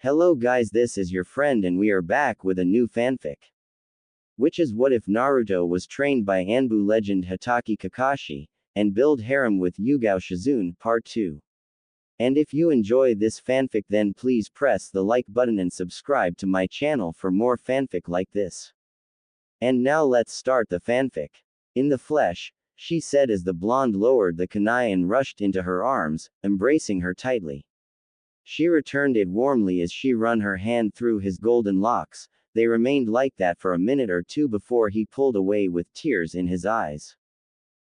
Hello guys, this is your friend and we are back with a new fanfic. Which is what if Naruto was trained by Anbu legend Hatake Kakashi, and build harem with Yugao Shizune, part 2. And if you enjoy this fanfic then please press the like button and subscribe to my channel for more fanfic like this. And now let's start the fanfic. In the flesh, she said as the blonde lowered the kunai and rushed into her arms, embracing her tightly. She returned it warmly as she run her hand through his golden locks. They remained like that for a minute or two before he pulled away with tears in his eyes.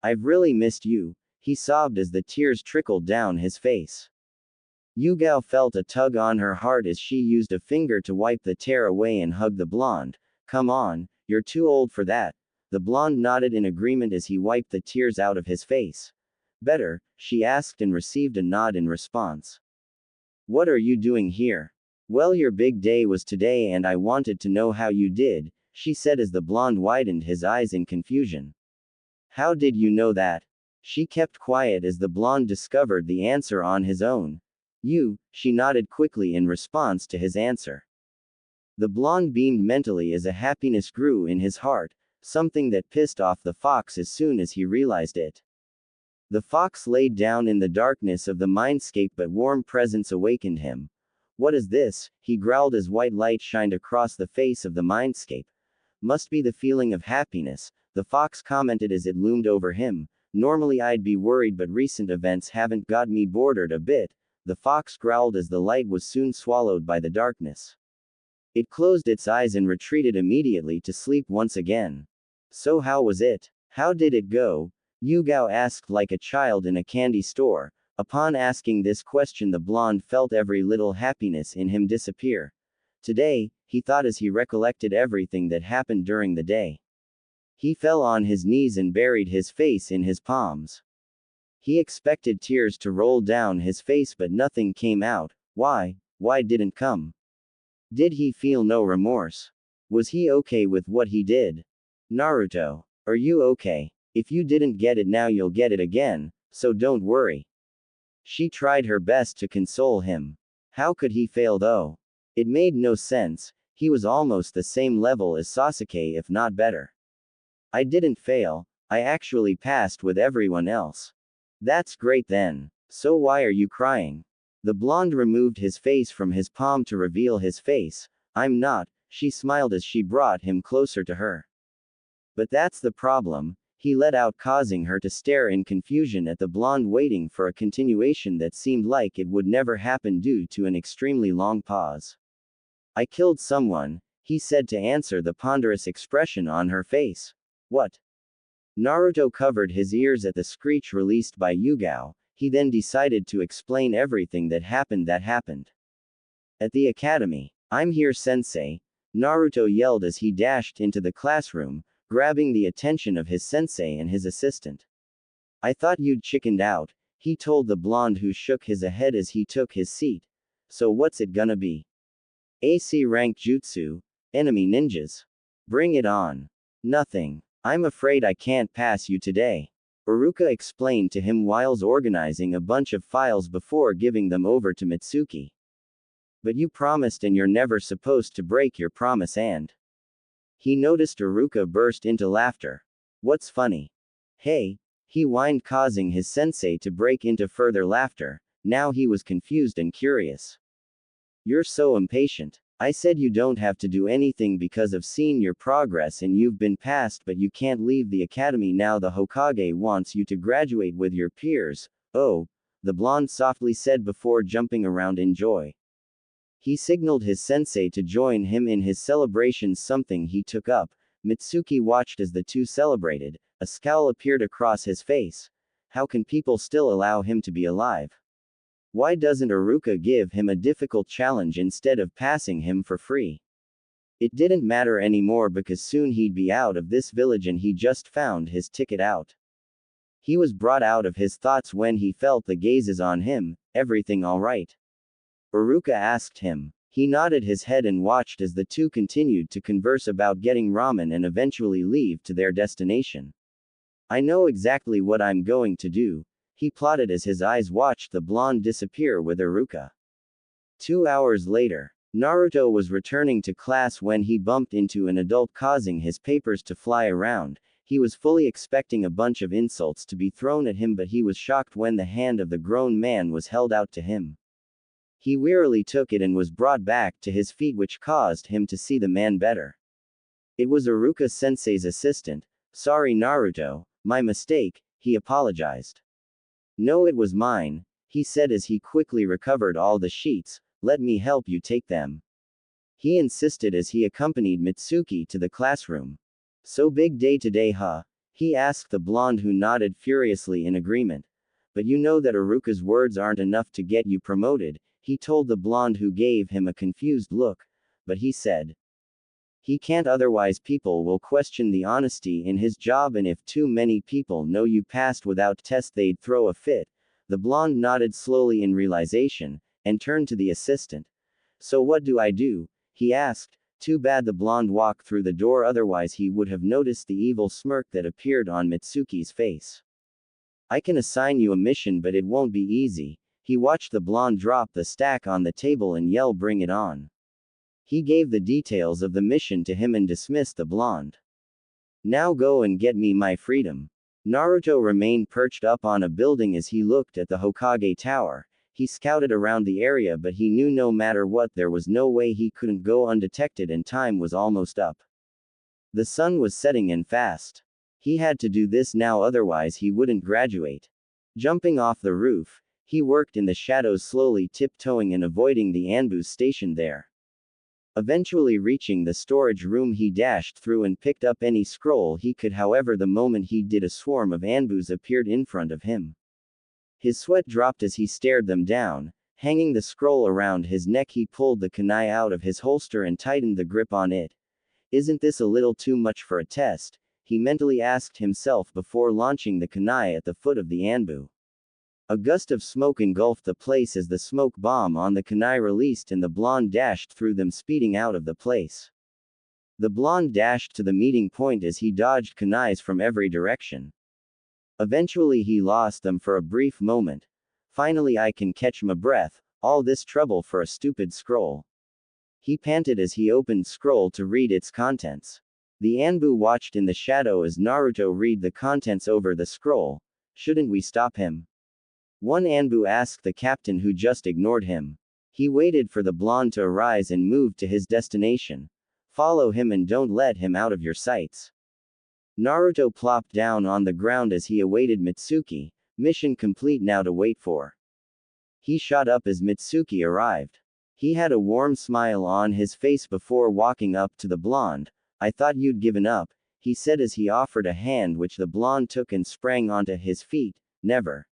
I've really missed you, he sobbed as the tears trickled down his face. Yugao felt a tug on her heart as she used a finger to wipe the tear away and hugged the blonde. Come on, you're too old for that. The blonde nodded in agreement as he wiped the tears out of his face. Better, she asked and received a nod in response. What are you doing here? Well, your big day was today and I wanted to know how you did, she said as the blonde widened his eyes in confusion. How did you know that? She kept quiet as the blonde discovered the answer on his own. She nodded quickly in response to his answer. The blonde beamed mentally as a happiness grew in his heart, something that pissed off the fox as soon as he realized it. The fox laid down in the darkness of the mindscape but warm presence awakened him. What is this? He growled as white light shined across the face of the mindscape. Must be the feeling of happiness, the fox commented as it loomed over him. Normally I'd be worried but recent events haven't got me bothered a bit, the fox growled as the light was soon swallowed by the darkness. It closed its eyes and retreated immediately to sleep once again. So how was it? How did it go? Yugao asked like a child in a candy store. Upon asking this question the blonde felt every little happiness in him disappear. Today, he thought as he recollected everything that happened during the day. He fell on his knees and buried his face in his palms. He expected tears to roll down his face but nothing came out. Why didn't come? Did he feel no remorse? Was he okay with what he did? Naruto, are you okay? If you didn't get it now you'll get it again, so don't worry. She tried her best to console him. How could he fail though? It made no sense, he was almost the same level as Sasuke if not better. I didn't fail, I actually passed with everyone else. That's great then. So why are you crying? The blonde removed his face from his palm to reveal his face. I'm not, she smiled as she brought him closer to her. But that's the problem. He let out causing her to stare in confusion at the blonde waiting for a continuation that seemed like it would never happen due to an extremely long pause. I killed someone, he said to answer the ponderous expression on her face. What? Naruto covered his ears at the screech released by Yugao. He then decided to explain everything that happened. At the academy. I'm here sensei, Naruto yelled as he dashed into the classroom, grabbing the attention of his sensei and his assistant. I thought you'd chickened out, he told the blonde who shook his head as he took his seat. So what's it gonna be? AC rank jutsu, enemy ninjas. Bring it on. Nothing. I'm afraid I can't pass you today. Iruka explained to him whilst organizing a bunch of files before giving them over to Mitsuki. But you promised and you're never supposed to break your promise and... He noticed Iruka burst into laughter. What's funny? Hey, he whined causing his sensei to break into further laughter. Now he was confused and curious. You're so impatient. I said you don't have to do anything because of seeing your progress and you've been passed but you can't leave the academy now the Hokage wants you to graduate with your peers. Oh, the blonde softly said before jumping around in joy. He signaled his sensei to join him in his celebrations, something he took up. Mitsuki watched as the two celebrated. A scowl appeared across his face. How can people still allow him to be alive? Why doesn't Iruka give him a difficult challenge instead of passing him for free? It didn't matter anymore because soon he'd be out of this village and he just found his ticket out. He was brought out of his thoughts when he felt the gazes on him. Everything all right? Iruka asked him. He nodded his head and watched as the two continued to converse about getting ramen and eventually leave to their destination. I know exactly what I'm going to do, he plotted as his eyes watched the blonde disappear with Iruka. 2 hours later. Naruto was returning to class when he bumped into an adult causing his papers to fly around. He was fully expecting a bunch of insults to be thrown at him, but he was shocked when the hand of the grown man was held out to him. He wearily took it and was brought back to his feet, which caused him to see the man better. It was Iruka-sensei's assistant. "Sorry Naruto, my mistake," he apologized. "No, it was mine," he said as he quickly recovered all the sheets. "Let me help you take them," he insisted as he accompanied Mitsuki to the classroom. "So big day today, huh?" he asked the blonde, who nodded furiously in agreement. "But you know that Iruka's words aren't enough to get you promoted," he told the blonde, who gave him a confused look. "But he said he can't, otherwise people will question the honesty in his job, and if too many people know you passed without test they'd throw a fit." The blonde nodded slowly in realization, and turned to the assistant. "So what do I do?" he asked. Too bad the blonde walked through the door, otherwise he would have noticed the evil smirk that appeared on Mitsuki's face. "I can assign you a mission, but it won't be easy." He watched the blonde drop the stack on the table and yell, "Bring it on." He gave the details of the mission to him and dismissed the blonde. "Now go and get me my freedom." Naruto remained perched up on a building as he looked at the Hokage Tower. He scouted around the area, but he knew no matter what there was no way he couldn't go undetected, and time was almost up. The sun was setting and fast. He had to do this now, otherwise he wouldn't graduate. Jumping off the roof, he worked in the shadows, slowly tiptoeing and avoiding the Anbu stationed there. Eventually reaching the storage room, he dashed through and picked up any scroll he could. However, the moment he did, a swarm of Anbus appeared in front of him. His sweat dropped as he stared them down. Hanging the scroll around his neck, he pulled the kunai out of his holster and tightened the grip on it. "Isn't this a little too much for a test?" he mentally asked himself before launching the kunai at the foot of the Anbu. A gust of smoke engulfed the place as the smoke bomb on the kunai released and the blonde dashed through them, speeding out of the place. The blonde dashed to the meeting point as he dodged kunais from every direction. Eventually he lost them for a brief moment. "Finally I can catch my breath, all this trouble for a stupid scroll," he panted as he opened scroll to read its contents. The Anbu watched in the shadow as Naruto read the contents over the scroll. "Shouldn't we stop him?" one Anbu asked the captain, who just ignored him. He waited for the blonde to arise and moved to his destination. "Follow him and don't let him out of your sights." Naruto plopped down on the ground as he awaited Mitsuki. Mission complete, now to wait for. He shot up as Mitsuki arrived. He had a warm smile on his face before walking up to the blonde. "I thought you'd given up," he said as he offered a hand, which the blonde took and sprang onto his feet. "Never.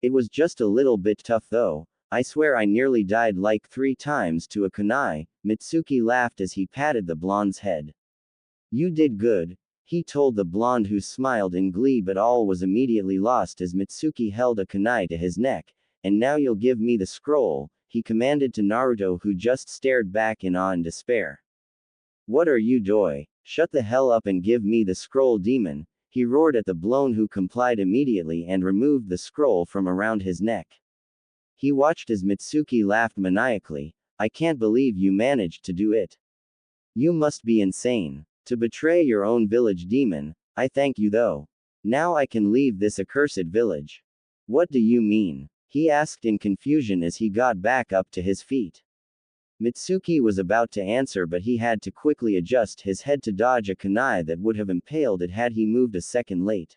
It was just a little bit tough though. I swear I nearly died like 3 times to a kunai." Mitsuki laughed as he patted the blonde's head. "You did good," he told the blonde, who smiled in glee, but all was immediately lost as Mitsuki held a kunai to his neck. "And now you'll give me the scroll," he commanded to Naruto, who just stared back in awe and despair. "What are you doing? Shut the hell up and give me the scroll, demon," he roared at the blonde, who complied immediately and removed the scroll from around his neck. He watched as Mitsuki laughed maniacally. "I can't believe you managed to do it. You must be insane. To betray your own village, demon. I thank you though. Now I can leave this accursed village." "What do you mean?" he asked in confusion as he got back up to his feet. Mitsuki was about to answer, but he had to quickly adjust his head to dodge a kunai that would have impaled it had he moved a second late.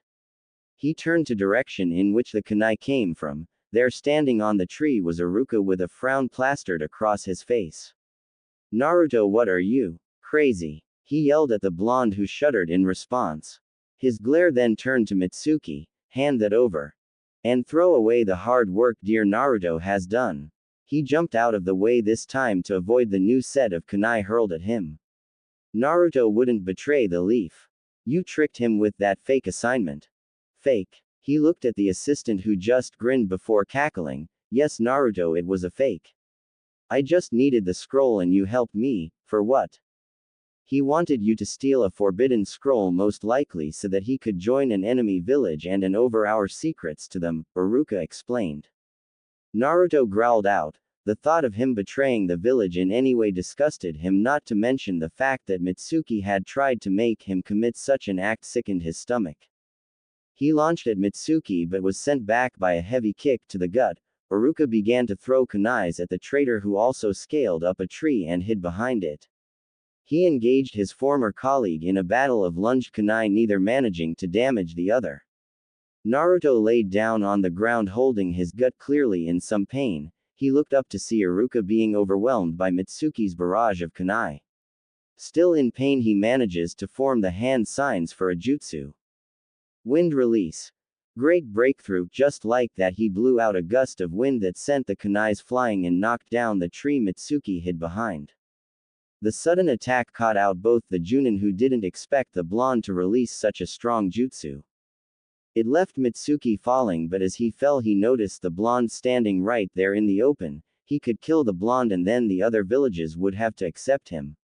He turned to direction in which the kunai came from. There, standing on the tree, was Iruka with a frown plastered across his face. "Naruto, what are you? Crazy?" he yelled at the blonde, who shuddered in response. His glare then turned to Mitsuki. "Hand that over. And throw away the hard work dear Naruto has done." He jumped out of the way this time to avoid the new set of kunai hurled at him. Naruto wouldn't betray the leaf. "You tricked him with that fake assignment." "Fake?" He looked at the assistant, who just grinned before cackling. "Yes Naruto, it was a fake. I just needed the scroll and you helped me. For what?" "He wanted you to steal a forbidden scroll, most likely so that he could join an enemy village and over our secrets to them," Iruka explained. Naruto growled out. The thought of him betraying the village in any way disgusted him, not to mention the fact that Mitsuki had tried to make him commit such an act sickened his stomach. He launched at Mitsuki but was sent back by a heavy kick to the gut. Iruka began to throw kunais at the traitor, who also scaled up a tree and hid behind it. He engaged his former colleague in a battle of lunged kunai, neither managing to damage the other. Naruto laid down on the ground holding his gut, clearly in some pain. He looked up to see Iruka being overwhelmed by Mitsuki's barrage of kunai. Still in pain, he manages to form the hand signs for a jutsu. Wind release. Great breakthrough. Just like that, he blew out a gust of wind that sent the kunais flying and knocked down the tree Mitsuki hid behind. The sudden attack caught out both the Junin, who didn't expect the blonde to release such a strong jutsu. It left Mitsuki falling, but as he fell he noticed the blonde standing right there in the open. He could kill the blonde and then the other villages would have to accept him.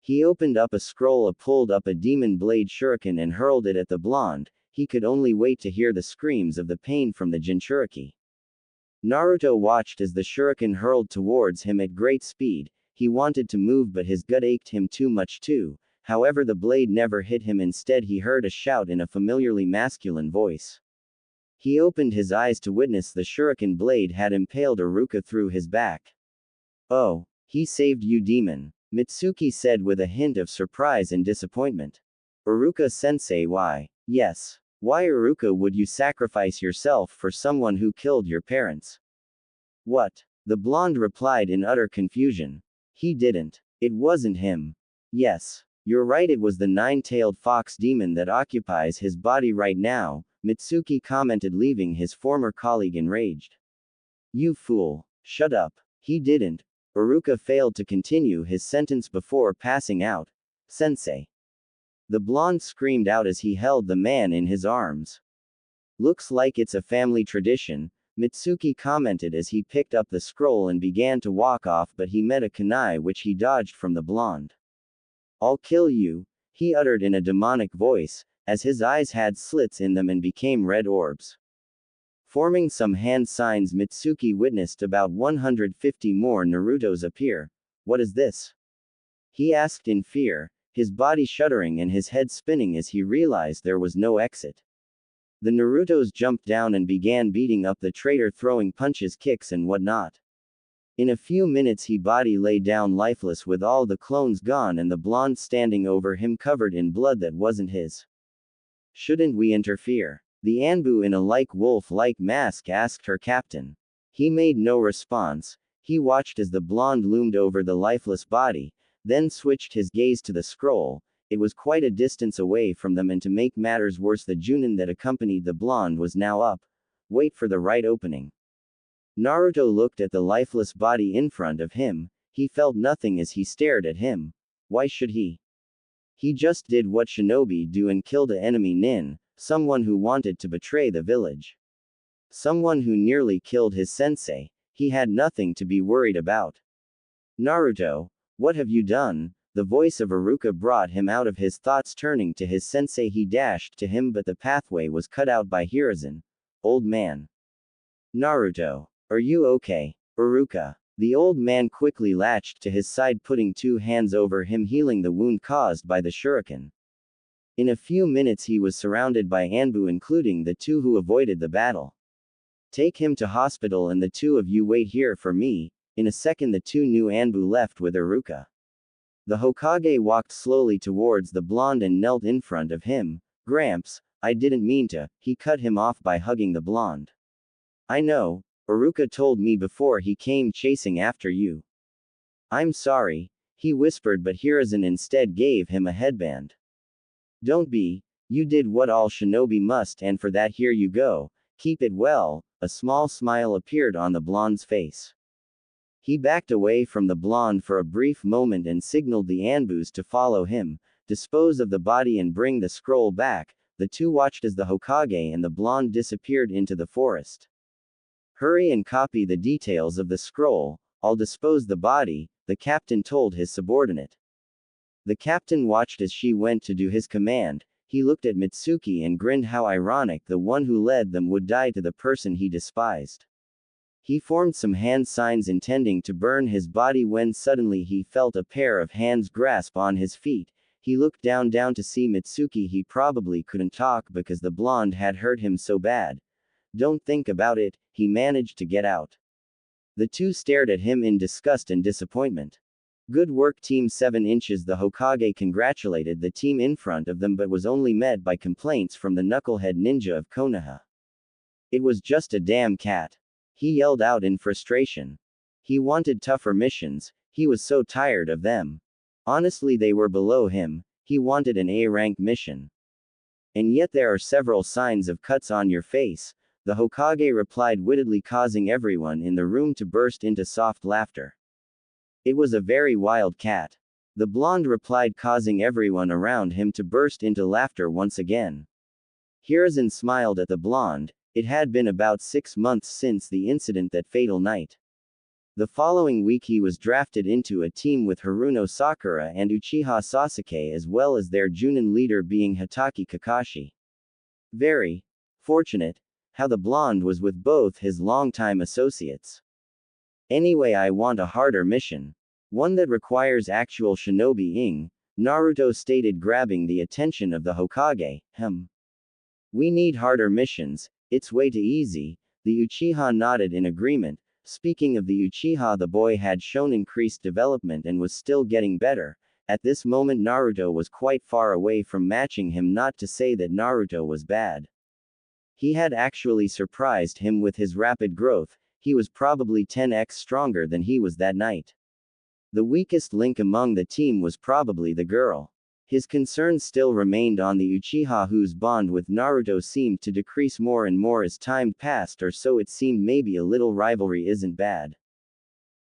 He opened up a scroll, pulled up a demon blade shuriken and hurled it at the blonde. He could only wait to hear the screams of the pain from the Jinchuriki. Naruto watched as the shuriken hurled towards him at great speed. He wanted to move but his gut ached him too much too. However, the blade never hit him. Instead, he heard a shout in a familiarly masculine voice. He opened his eyes to witness the shuriken blade had impaled Iruka through his back. "Oh, he saved you, demon," Mitsuki said with a hint of surprise and disappointment. "Iruka-sensei, why?" "Yes. Why, Iruka, would you sacrifice yourself for someone who killed your parents?" "What?" the blonde replied in utter confusion. "He didn't. It wasn't him." "Yes. You're right, it was the nine-tailed fox demon that occupies his body right now," Mitsuki commented, leaving his former colleague enraged. "You fool. Shut up." "He didn't." Iruka failed to continue his sentence before passing out. "Sensei." The blonde screamed out as he held the man in his arms. "Looks like it's a family tradition," Mitsuki commented as he picked up the scroll and began to walk off, but he met a kunai which he dodged from the blonde. "I'll kill you," he uttered in a demonic voice, as his eyes had slits in them and became red orbs. Forming some hand signs, Mitsuki witnessed about 150 more Narutos appear. "What is this?" he asked in fear, his body shuddering and his head spinning as he realized there was no exit. The Narutos jumped down and began beating up the traitor, throwing punches, kicks and whatnot. In a few minutes his body lay down lifeless with all the clones gone and the blonde standing over him covered in blood that wasn't his. "Shouldn't we interfere?" the Anbu in a wolf-like mask asked her captain. He made no response. He watched as the blonde loomed over the lifeless body, then switched his gaze to the scroll. It was quite a distance away from them, and to make matters worse, the Junin that accompanied the blonde was now up. Wait for the right opening. Naruto looked at the lifeless body in front of him. He felt nothing as he stared at him. Why should he? He just did what shinobi do and killed an enemy nin, someone who wanted to betray the village. Someone who nearly killed his sensei. He had nothing to be worried about. "Naruto, what have you done?" The voice of Iruka brought him out of his thoughts. Turning to his sensei, he dashed to him, but the pathway was cut out by Hiruzen. "Old man. Naruto. Are you okay?" "Iruka." The old man quickly latched to his side, putting two hands over him, healing the wound caused by the shuriken. In a few minutes he was surrounded by Anbu, including the two who avoided the battle. "Take him to hospital and the two of you wait here for me." In a second the two new Anbu left with Iruka. The Hokage walked slowly towards the blonde and knelt in front of him. "Gramps, I didn't mean to," he cut him off by hugging the blonde. "I know. Iruka told me before he came chasing after you." "I'm sorry," he whispered, but Hiruzen instead gave him a headband. "Don't be. You did what all shinobi must, and for that here you go. Keep it well." A small smile appeared on the blonde's face. He backed away from the blonde for a brief moment and signaled the Anbus to follow him, dispose of the body and bring the scroll back. The two watched as the Hokage and the blonde disappeared into the forest. "Hurry and copy the details of the scroll. I'll dispose the body," the captain told his subordinate. The captain watched as she went to do his command. He looked at Mitsuki and grinned. How ironic, the one who led them would die to the person he despised. He formed some hand signs intending to burn his body when suddenly he felt a pair of hands grasp on his feet. He looked down to see Mitsuki. He probably couldn't talk because the blonde had hurt him so bad. Don't think about it, he managed to get out. The two stared at him in disgust and disappointment. Good work Team 7 inches. The Hokage congratulated the team in front of them but was only met by complaints from the knucklehead ninja of Konoha. It was just a damn cat. He yelled out in frustration. He wanted tougher missions, he was so tired of them. Honestly, they were below him, he wanted an A-rank mission. And yet there are several signs of cuts on your face, the Hokage replied wittedly, causing everyone in the room to burst into soft laughter. It was a very wild cat. The blonde replied, causing everyone around him to burst into laughter once again. Hiruzen smiled at the blonde. It had been about 6 months since the incident that fatal night. The following week he was drafted into a team with Haruno Sakura and Uchiha Sasuke, as well as their Junin leader being Hatake Kakashi. Very fortunate how the blonde was with both his longtime associates. Anyway, I want a harder mission. One that requires actual shinobi-ing, Naruto stated, grabbing the attention of the Hokage. We need harder missions. It's way too easy. The Uchiha nodded in agreement. Speaking of the Uchiha, the boy had shown increased development and was still getting better. At this moment Naruto was quite far away from matching him, not to say that Naruto was bad. He had actually surprised him with his rapid growth. He was probably 10x stronger than he was that night. The weakest link among the team was probably the girl. His concerns still remained on the Uchiha, whose bond with Naruto seemed to decrease more and more as time passed, or so it seemed. Maybe a little rivalry isn't bad.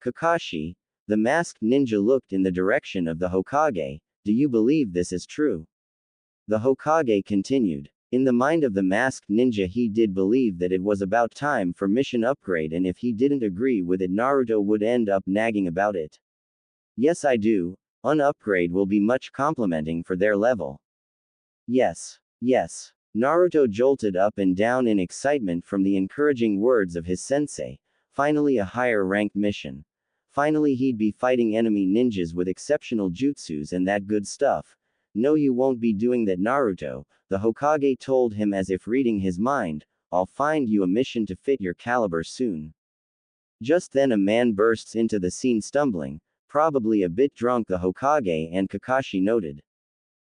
Kakashi, the masked ninja, looked in the direction of the Hokage. Do you believe this is true? The Hokage continued. In the mind of the masked ninja, he did believe that it was about time for mission upgrade, and if he didn't agree with it, Naruto would end up nagging about it. Yes, I do. An upgrade will be much complimenting for their level. Yes. Yes. Naruto jolted up and down in excitement from the encouraging words of his sensei. Finally a higher ranked mission. Finally he'd be fighting enemy ninjas with exceptional jutsus and that good stuff. No, you won't be doing that, Naruto, the Hokage told him as if reading his mind. I'll find you a mission to fit your caliber soon. Just then a man bursts into the scene stumbling, probably a bit drunk, the Hokage and Kakashi noted.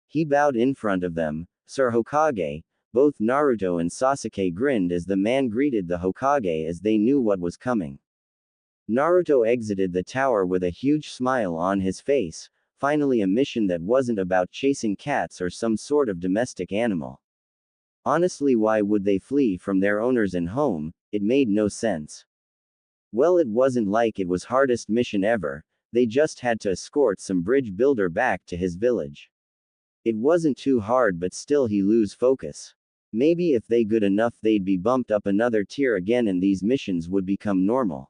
He bowed in front of them. Sir Hokage. Both Naruto and Sasuke grinned as the man greeted the Hokage, as they knew what was coming. Naruto exited the tower with a huge smile on his face. Finally a mission that wasn't about chasing cats or some sort of domestic animal. Honestly, why would they flee from their owners and home? It made no sense. Well, it wasn't like it was hardest mission ever. They just had to escort some bridge builder back to his village. It wasn't too hard, but still he lose focus. Maybe if they good enough they'd be bumped up another tier again and these missions would become normal.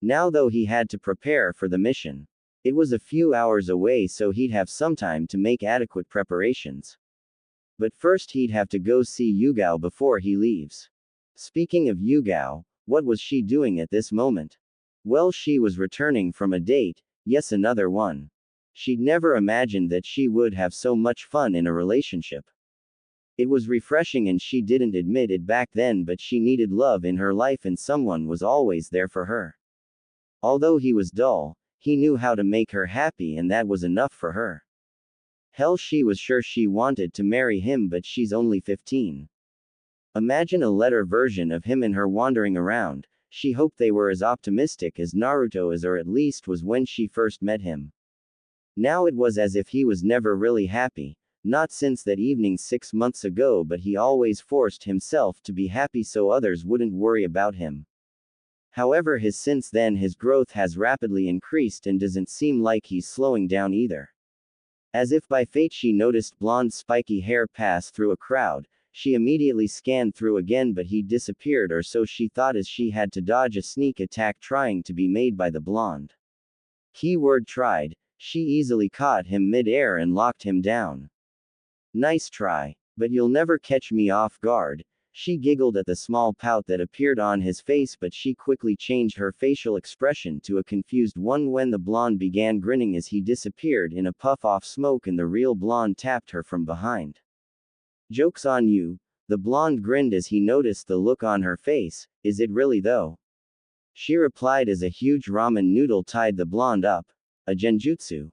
Now though he had to prepare for the mission. It was a few hours away, so he'd have some time to make adequate preparations. But first he'd have to go see Yugao before he leaves. Speaking of Yugao, what was she doing at this moment? Well, she was returning from a date, yes, another one. She'd never imagined that she would have so much fun in a relationship. It was refreshing and she didn't admit it back then, but she needed love in her life and someone was always there for her. Although he was dull, he knew how to make her happy and that was enough for her. Hell, she was sure she wanted to marry him, but she's only 15. Imagine a letter version of him and her wandering around. She hoped they were as optimistic as Naruto is, or at least was when she first met him. Now it was as if he was never really happy, not since that evening 6 months ago, but he always forced himself to be happy so others wouldn't worry about him. However, since then his growth has rapidly increased and doesn't seem like he's slowing down either. As if by fate, she noticed blonde spiky hair pass through a crowd. She immediately scanned through again, but he disappeared, or so she thought, as she had to dodge a sneak attack trying to be made by the blonde. Keyword tried. She easily caught him mid-air and locked him down. Nice try. But you'll never catch me off guard. She giggled at the small pout that appeared on his face, but she quickly changed her facial expression to a confused one when the blonde began grinning as he disappeared in a puff of smoke and the real blonde tapped her from behind. "Joke's on you," the blonde grinned as he noticed the look on her face. "Is it really though?" She replied as a huge ramen noodle tied the blonde up. "A genjutsu?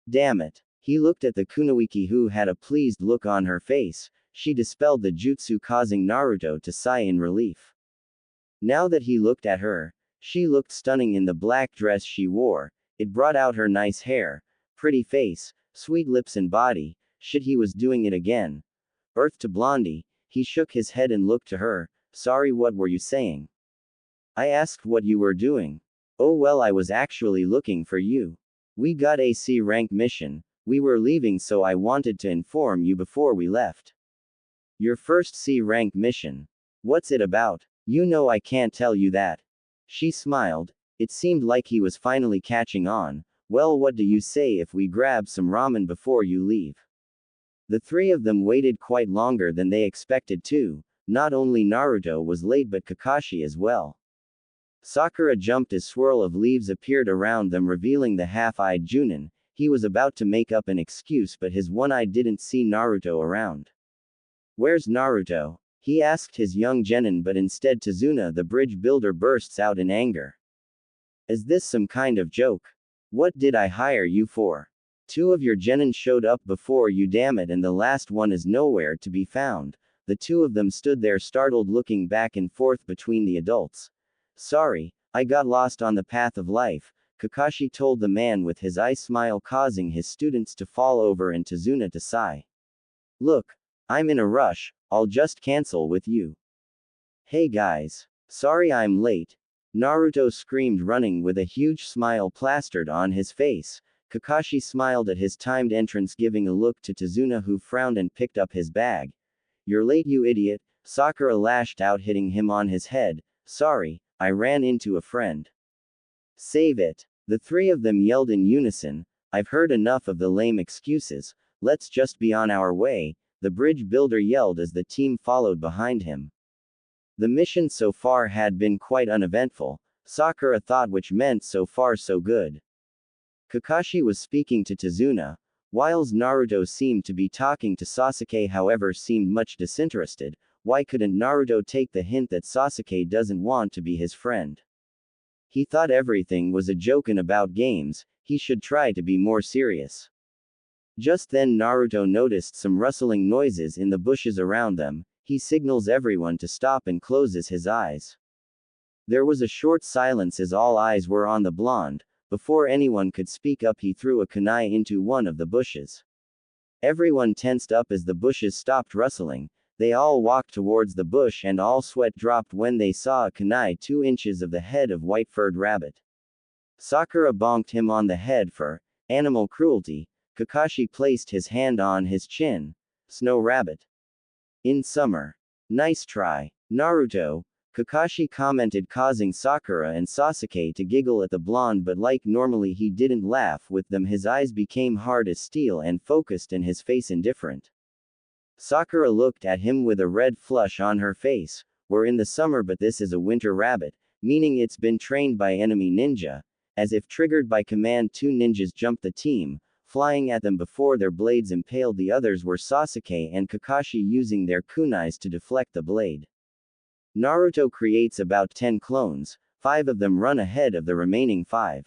Damn it." He looked at the kunoichi who had a pleased look on her face. She dispelled the jutsu, causing Naruto to sigh in relief. Now that he looked at her, she looked stunning in the black dress she wore. It brought out her nice hair, pretty face, sweet lips and body. Shit, he was doing it again. Earth to Blondie, he shook his head and looked to her. "Sorry, what were you saying?" "I asked what you were doing." "Oh well, I was actually looking for you. We got a C rank mission. We were leaving, so I wanted to inform you before we left." "Your first C rank mission. What's it about?" "You know I can't tell you that." She smiled. It seemed like he was finally catching on. "Well, what do you say if we grab some ramen before you leave?" The three of them waited quite longer than they expected to. Not only Naruto was late but Kakashi as well. Sakura jumped as swirl of leaves appeared around them, revealing the half-eyed Junin. He was about to make up an excuse, but his one eye didn't see Naruto around. "Where's Naruto?" he asked his young genin, but instead Tazuna the bridge builder bursts out in anger. "Is this some kind of joke? What did I hire you for? Two of your genin showed up before you, damn it, and the last one is nowhere to be found." The two of them stood there startled, looking back and forth between the adults. "Sorry, I got lost on the path of life," Kakashi told the man with his eye smile, causing his students to fall over and Tazuna to sigh. "Look, I'm in a rush, I'll just cancel with you." "Hey guys. Sorry I'm late," Naruto screamed, running with a huge smile plastered on his face. Kakashi smiled at his timed entrance, giving a look to Tazuna, who frowned and picked up his bag. "You're late, you idiot," Sakura lashed out, hitting him on his head. "Sorry, I ran into a friend." "Save it," the three of them yelled in unison. "I've heard enough of the lame excuses. Let's just be on our way," the bridge builder yelled as the team followed behind him. The mission so far had been quite uneventful, Sakura thought, which meant so far so good. Kakashi was speaking to Tazuna, whilst Naruto seemed to be talking to Sasuke, however seemed much disinterested. Why couldn't Naruto take the hint that Sasuke doesn't want to be his friend? He thought everything was a joke and about games, he should try to be more serious. Just then Naruto noticed some rustling noises in the bushes around them. He signals everyone to stop and closes his eyes. There was a short silence as all eyes were on the blonde. Before anyone could speak up, he threw a kunai into one of the bushes. Everyone tensed up as the bushes stopped rustling. They all walked towards the bush and all sweat dropped when they saw a kunai 2 inches of the head of white-furred rabbit. Sakura bonked him on the head for animal cruelty. Kakashi placed his hand on his chin. "Snow rabbit. In summer. Nice try, Naruto," Kakashi commented, causing Sakura and Sasuke to giggle at the blonde, but like normally he didn't laugh with them. His eyes became hard as steel and focused and his face indifferent. Sakura looked at him with a red flush on her face. "We're in the summer, but this is a winter rabbit, meaning it's been trained by enemy ninja." As if triggered by command, 2 ninjas jumped the team, flying at them before their blades impaled. The others were Sasuke and Kakashi using their kunais to deflect the blade. Naruto creates about 10 clones, 5 of them run ahead of the remaining 5.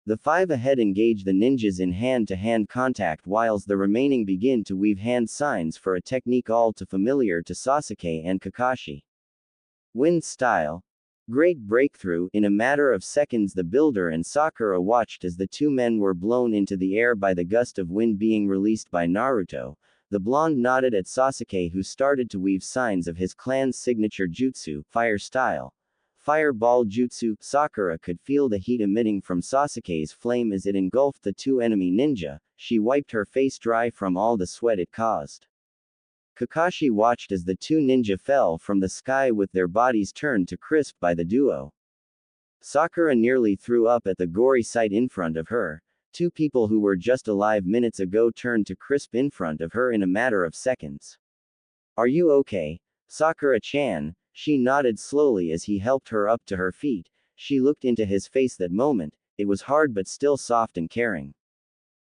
The 5 ahead engage the ninjas in hand-to-hand contact, whilst the remaining begin to weave hand signs for a technique all too familiar to Sasuke and Kakashi. Wind style. Great breakthrough. In a matter of seconds the builder and Sakura watched as the 2 men were blown into the air by the gust of wind being released by Naruto. The blonde nodded at Sasuke, who started to weave signs of his clan's signature jutsu, fire style. Fireball jutsu. Sakura could feel the heat emitting from Sasuke's flame as it engulfed the 2 enemy ninja. She wiped her face dry from all the sweat it caused. Kakashi watched as the 2 ninja fell from the sky with their bodies turned to crisp by the duo. Sakura nearly threw up at the gory sight in front of her. 2 people who were just alive minutes ago turned to crisp in front of her in a matter of seconds. "Are you okay?" Sakura-chan, she nodded slowly as he helped her up to her feet. She looked into his face that moment, it was hard but still soft and caring.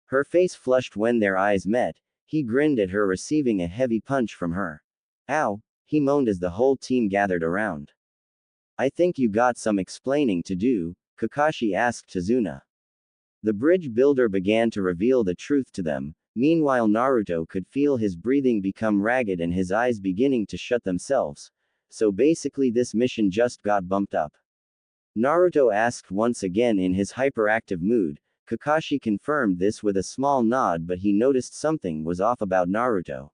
Her face flushed when their eyes met, he grinned at her receiving a heavy punch from her. Ow, he moaned as the whole team gathered around. I think you got some explaining to do, Kakashi asked Tazuna. The bridge builder began to reveal the truth to them. Meanwhile Naruto could feel his breathing become ragged and his eyes beginning to shut themselves. So basically this mission just got bumped up. Naruto asked once again in his hyperactive mood. Kakashi confirmed this with a small nod, but he noticed something was off about Naruto.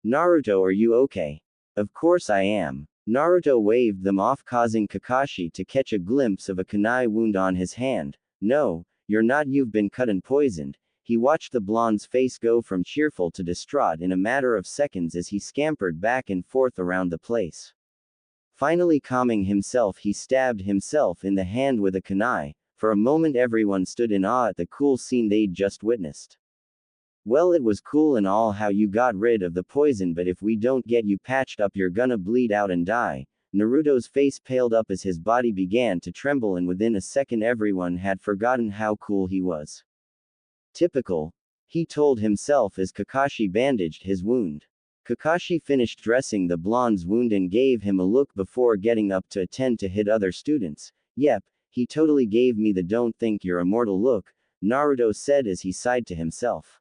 Naruto, are you okay? Of course I am. Naruto waved them off, causing Kakashi to catch a glimpse of a kunai wound on his hand. No, you're not, you've been cut and poisoned. He watched the blonde's face go from cheerful to distraught in a matter of seconds as he scampered back and forth around the place. Finally calming himself, he stabbed himself in the hand with a kunai. For a moment everyone stood in awe at the cool scene they'd just witnessed. Well, it was cool and all how you got rid of the poison, but if we don't get you patched up you're gonna bleed out and die. Naruto's face paled up as his body began to tremble, and within a second everyone had forgotten how cool he was. Typical, he told himself as Kakashi bandaged his wound. Kakashi finished dressing the blonde's wound and gave him a look before getting up to attend to hit other students. Yep, he totally gave me the don't think you're immortal look, Naruto said as he sighed to himself.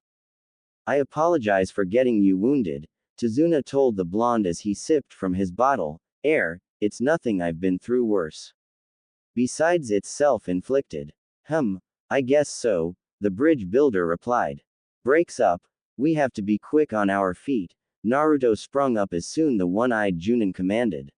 I apologize for getting you wounded, Tazuna told the blonde as he sipped from his bottle. It's nothing, I've been through worse. Besides, it's self-inflicted. I guess so, the bridge builder replied. Breaks up, we have to be quick on our feet. Naruto sprung up as soon the one-eyed Junin commanded.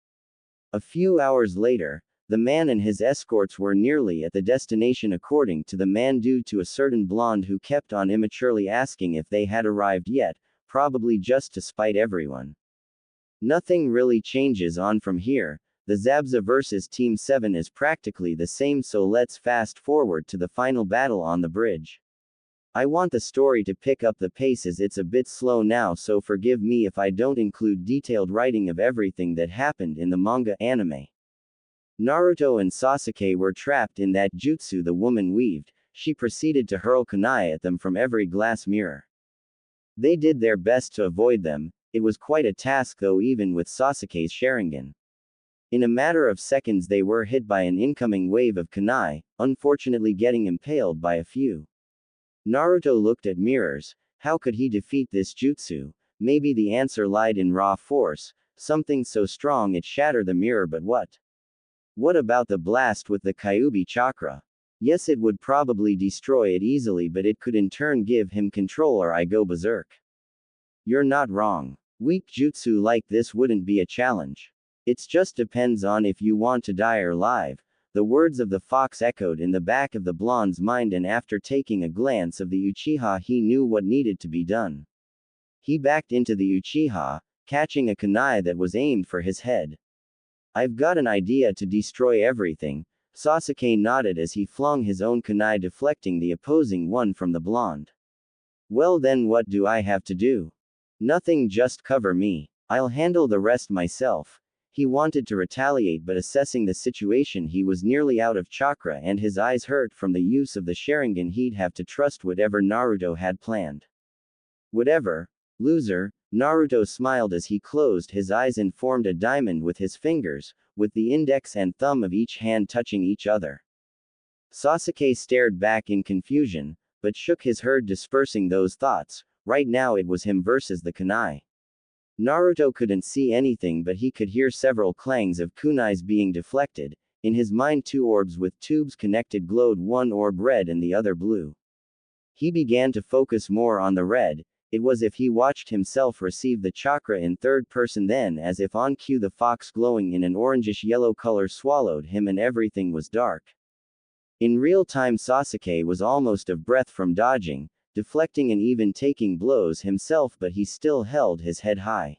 A few hours later, the man and his escorts were nearly at the destination according to the man, due to a certain blonde who kept on immaturely asking if they had arrived yet, probably just to spite everyone. Nothing really changes on from here. The Zabza vs Team 7 is practically the same, so let's fast forward to the final battle on the bridge. I want the story to pick up the pace as it's a bit slow now, so forgive me if I don't include detailed writing of everything that happened in the manga anime. Naruto and Sasuke were trapped in that jutsu the woman weaved. She proceeded to hurl kunai at them from every glass mirror. They did their best to avoid them. It was quite a task though, even with Sasuke's Sharingan. In a matter of seconds they were hit by an incoming wave of kunai, unfortunately getting impaled by a few. Naruto looked at mirrors. How could he defeat this jutsu? Maybe the answer lied in raw force, something so strong it shattered the mirror, but what? What about the blast with the Kyuubi chakra? Yes, it would probably destroy it easily, but it could in turn give him control, or I go berserk. You're not wrong. Weak jutsu like this wouldn't be a challenge. It just depends on if you want to die or live. The words of the fox echoed in the back of the blonde's mind, and after taking a glance of the Uchiha he knew what needed to be done. He backed into the Uchiha, catching a kunai that was aimed for his head. I've got an idea to destroy everything, Sasuke nodded as he flung his own kunai, deflecting the opposing one from the blonde. Well then, what do I have to do? Nothing, just cover me. I'll handle the rest myself. He wanted to retaliate, but assessing the situation he was nearly out of chakra and his eyes hurt from the use of the Sharingan, he'd have to trust whatever Naruto had planned. Whatever, loser, Naruto smiled as he closed his eyes and formed a diamond with his fingers, with the index and thumb of each hand touching each other. Sasuke stared back in confusion, but shook his head, dispersing those thoughts. Right now it was him versus the kunai. Naruto couldn't see anything, but he could hear several clangs of kunais being deflected. In his mind, two orbs with tubes connected glowed, one orb red and the other blue. He began to focus more on the red. It was as if he watched himself receive the chakra in third person, then as if on cue the fox glowing in an orangish yellow color swallowed him and everything was dark. In real time Sasuke was almost out of breath from dodging, deflecting and even taking blows himself, but he still held his head high.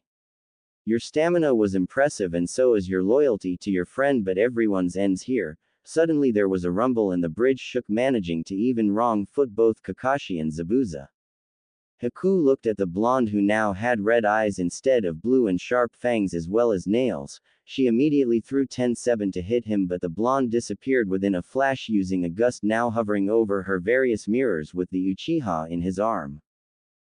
Your stamina was impressive, and so is your loyalty to your friend, but everyone's ends here. Suddenly there was a rumble and the bridge shook, managing to even wrong foot both Kakashi and Zabuza. Haku looked at the blonde who now had red eyes instead of blue and sharp fangs as well as nails. She immediately threw 10-7 to hit him, but the blonde disappeared within a flash using a gust, now hovering over her various mirrors with the Uchiha in his arm.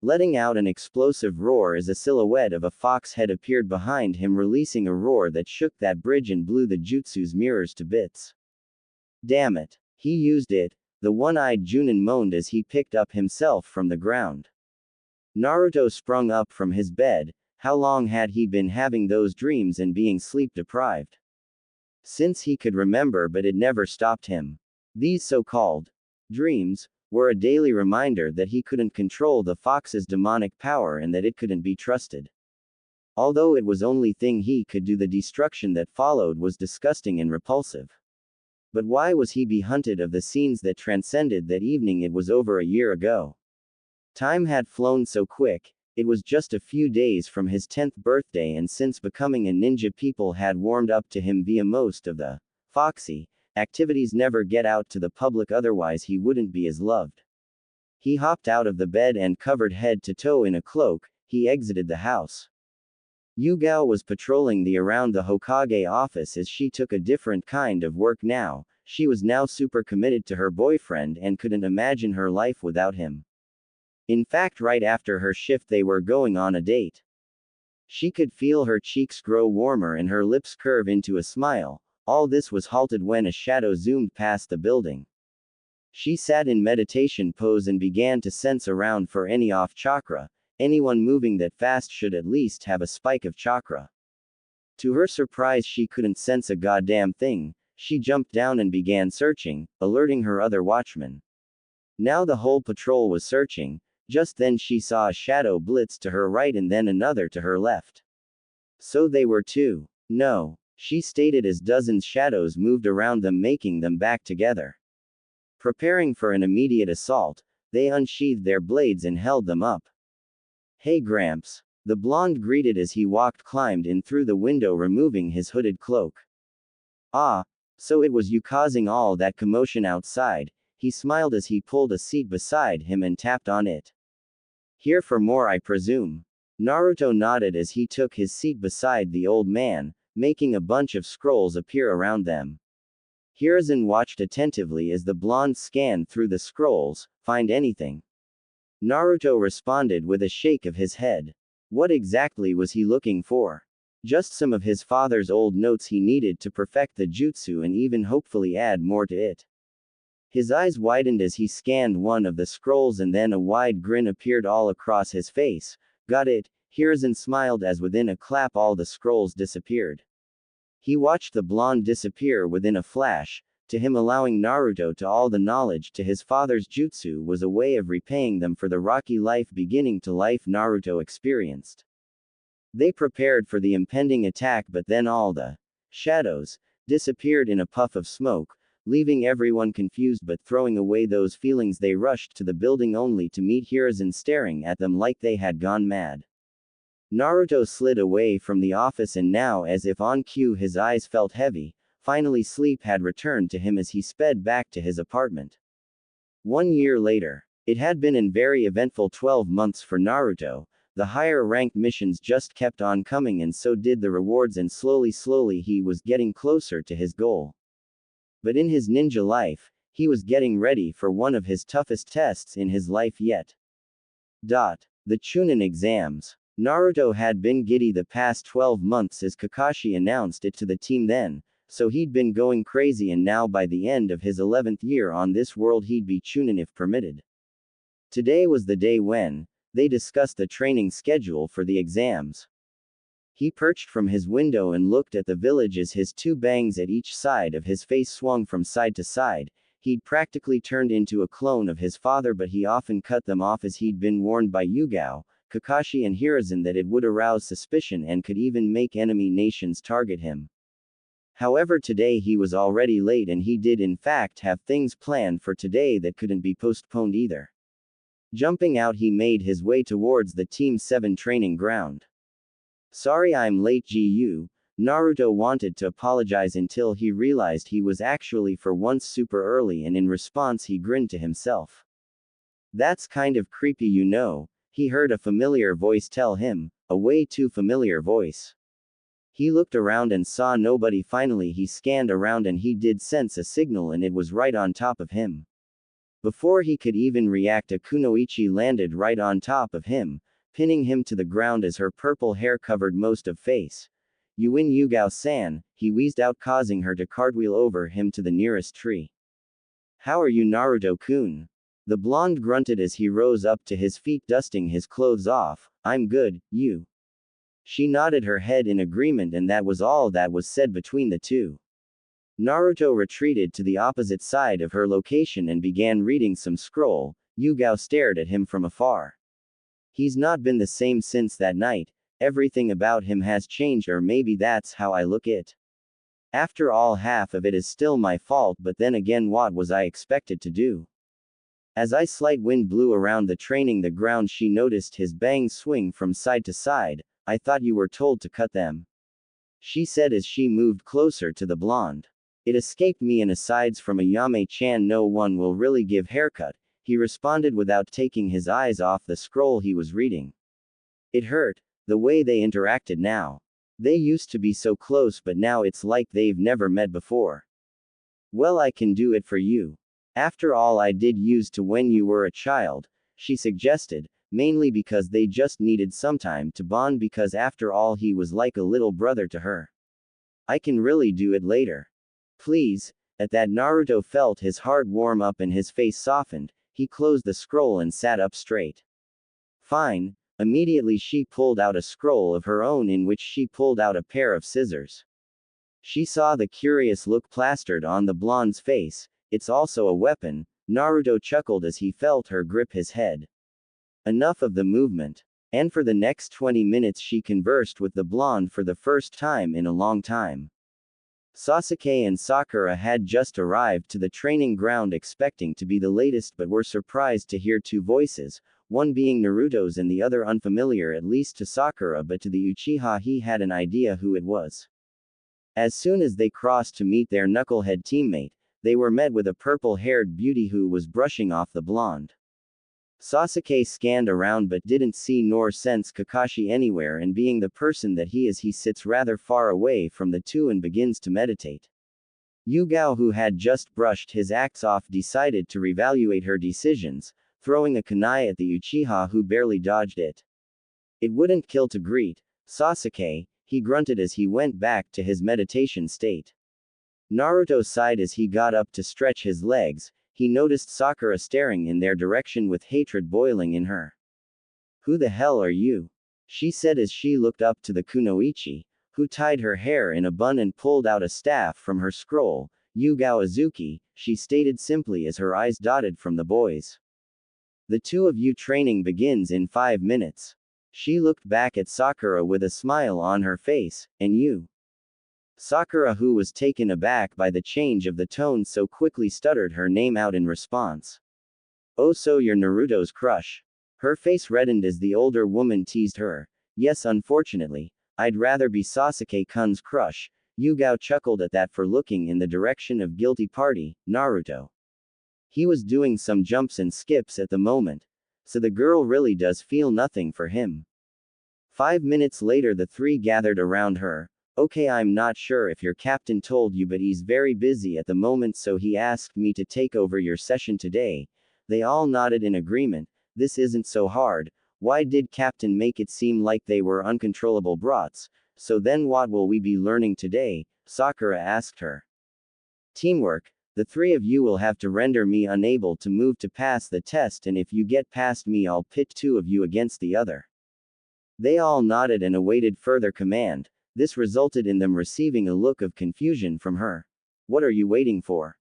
Letting out an explosive roar as a silhouette of a fox head appeared behind him, releasing a roar that shook that bridge and blew the jutsu's mirrors to bits. Damn it. He used it, the one-eyed Junin moaned as he picked up himself from the ground. Naruto sprung up from his bed. How long had he been having those dreams and being sleep-deprived? Since he could remember, but it never stopped him. These so-called dreams were a daily reminder that he couldn't control the fox's demonic power and that it couldn't be trusted. Although it was only thing he could do, the destruction that followed was disgusting and repulsive. But why was he be hunted of the scenes that transcended that evening? It was over a year ago. Time had flown so quick. It was just a few days from his 10th birthday, and since becoming a ninja, people had warmed up to him via most of the foxy activities never get out to the public, otherwise he wouldn't be as loved. He hopped out of the bed and, covered head to toe in a cloak, he exited the house. Yugao was patrolling around the Hokage office as she took a different kind of work now. She was now super committed to her boyfriend and couldn't imagine her life without him. In fact, right after her shift they were going on a date. She could feel her cheeks grow warmer and her lips curve into a smile. All this was halted when a shadow zoomed past the building. She sat in meditation pose and began to sense around for any off chakra. Anyone moving that fast should at least have a spike of chakra. To her surprise, she couldn't sense a goddamn thing. She jumped down and began searching, alerting her other watchmen. Now the whole patrol was searching. Just then she saw a shadow blitz to her right and then another to her left. So they were two. No, she stated as dozens shadows moved around them, making them back together. Preparing for an immediate assault, they unsheathed their blades and held them up. Hey Gramps, the blonde greeted as he climbed in through the window, removing his hooded cloak. Ah, so it was you causing all that commotion outside. He smiled as he pulled a seat beside him and tapped on it. Here for more, I presume. Naruto nodded as he took his seat beside the old man, making a bunch of scrolls appear around them. Hiruzen watched attentively as the blonde scanned through the scrolls. Find anything? Naruto responded with a shake of his head. What exactly was he looking for? Just some of his father's old notes he needed to perfect the jutsu and even hopefully add more to it. His eyes widened as he scanned one of the scrolls and then a wide grin appeared all across his face. Got it, Hiruzen smiled as within a clap all the scrolls disappeared. He watched the blonde disappear within a flash. To him, allowing Naruto to all the knowledge to his father's jutsu was a way of repaying them for the rocky life beginning to life Naruto experienced. They prepared for the impending attack, but then all the shadows disappeared in a puff of smoke, leaving everyone confused but throwing away those feelings. They rushed to the building only to meet Hiruzen staring at them like they had gone mad. Naruto slid away from the office and now, as if on cue, his eyes felt heavy. Finally sleep had returned to him as he sped back to his apartment. 1 year later. It had been a very eventful 12 months for Naruto. The higher-ranked missions just kept on coming and so did the rewards, and slowly he was getting closer to his goal. But in his ninja life, he was getting ready for one of his toughest tests in his life yet. The Chunin exams. Naruto had been giddy the past 12 months as Kakashi announced it to the team then, so he'd been going crazy, and now by the end of his 11th year on this world he'd be Chunin if permitted. Today was the day when they discussed the training schedule for the exams. He perched from his window and looked at the village as his two bangs at each side of his face swung from side to side. He'd practically turned into a clone of his father, but he often cut them off as he'd been warned by Yugao, Kakashi and Hiruzen that it would arouse suspicion and could even make enemy nations target him. However, today he was already late, and he did in fact have things planned for today that couldn't be postponed either. Jumping out, he made his way towards the Team 7 training ground. Sorry I'm late, GU. Naruto wanted to apologize until he realized he was actually for once super early, and in response he grinned to himself. That's kind of creepy, you know. he heard a familiar voice tell him, a way too familiar voice. He looked around and saw nobody. Finally he scanned around and he did sense a signal and it was right on top of him. Before he could even react, a kunoichi landed right on top of him, pinning him to the ground as her purple hair covered most of face. "You win, Yugao-san," he wheezed out, causing her to cartwheel over him to the nearest tree. "How are you, Naruto-kun?" The blonde grunted as he rose up to his feet, dusting his clothes off. "I'm good, you?" She nodded her head in agreement, and that was all that was said between the two. Naruto retreated to the opposite side of her location and began reading some scroll. Yugao stared at him from afar. "He's not been the same since that night. Everything about him has changed, or maybe that's how I look it. After all, half of it is still my fault, but then again, what was I expected to do?" As a slight wind blew around the training the ground, she noticed his bangs swing from side to side. "I thought you were told to cut them," she said as she moved closer to the blonde. "It escaped me, and asides from a Yame-chan, no one will really give haircut," he responded without taking his eyes off the scroll he was reading. It hurt, the way they interacted now. They used to be so close, but now it's like they've never met before. "Well, I can do it for you. After all, I did used to when you were a child," she suggested, mainly because they just needed some time to bond, because after all he was like a little brother to her. "I can really do it later. Please." At that, Naruto felt his heart warm up and his face softened. He closed the scroll and sat up straight. "Fine." Immediately she pulled out a scroll of her own, in which she pulled out a pair of scissors. She saw the curious look plastered on the blonde's face. "It's also a weapon." Naruto chuckled as he felt her grip his head. Enough of the movement. And for the next 20 minutes she conversed with the blonde for the first time in a long time. Sasuke and Sakura had just arrived to the training ground expecting to be the latest, but were surprised to hear two voices, one being Naruto's and the other unfamiliar, at least to Sakura, but to the Uchiha he had an idea who it was. As soon as they crossed to meet their knucklehead teammate, they were met with a purple-haired beauty who was brushing off the blonde. Sasuke scanned around but didn't see nor sense Kakashi anywhere, and being the person that he is, he sits rather far away from the two and begins to meditate. Yugao, who had just brushed his axe off, decided to reevaluate her decisions, throwing a kunai at the Uchiha, who barely dodged it. "It wouldn't kill to greet Sasuke," he grunted as he went back to his meditation state. Naruto sighed as he got up to stretch his legs. He noticed Sakura staring in their direction with hatred boiling in her. "Who the hell are you?" she said as she looked up to the kunoichi, who tied her hair in a bun and pulled out a staff from her scroll. "Yugao Azuki," she stated simply as her eyes dotted from the boys. "The two of you training begins in 5 minutes. She looked back at Sakura with a smile on her face. "And you?" Sakura, who was taken aback by the change of the tone so quickly, stuttered her name out in response. "Oh, so you're Naruto's crush?" Her face reddened as the older woman teased her. "Yes, unfortunately. I'd rather be Sasuke-kun's crush." Yugao chuckled at that for looking in the direction of guilty party, Naruto. He was doing some jumps and skips at the moment. So the girl really does feel nothing for him. 5 minutes later, the three gathered around her. "Okay, I'm not sure if your captain told you, but he's very busy at the moment, so he asked me to take over your session today." They all nodded in agreement. "This isn't so hard. Why did Captain make it seem like they were uncontrollable brats?" "So then what will we be learning today?" Sakura asked her. "Teamwork. The three of you will have to render me unable to move to pass the test, and if you get past me, I'll pit two of you against the other." They all nodded and awaited further command. This resulted in them receiving a look of confusion from her. "What are you waiting for?"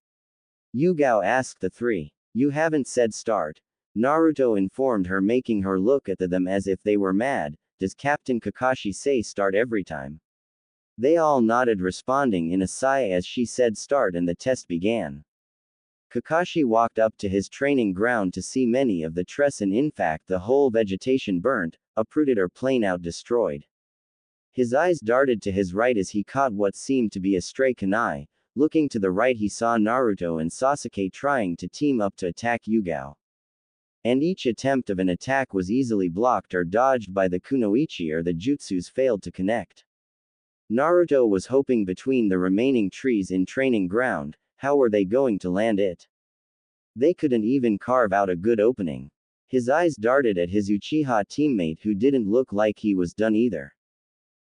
Yugao asked the three. "You haven't said start," Naruto informed her, making her look at them as if they were mad. "Does Captain Kakashi say start every time?" They all nodded, responding in a sigh as she said start, and the test began. Kakashi walked up to his training ground to see many of the trees, and in fact the whole vegetation burnt, uprooted or plain out destroyed. His eyes darted to his right as he caught what seemed to be a stray kunai. Looking to the right, he saw Naruto and Sasuke trying to team up to attack Yugao. And each attempt of an attack was easily blocked or dodged by the kunoichi or the jutsus failed to connect. Naruto was hoping between the remaining trees in training ground, how were they going to land it? They couldn't even carve out a good opening. His eyes darted at his Uchiha teammate who didn't look like he was done either.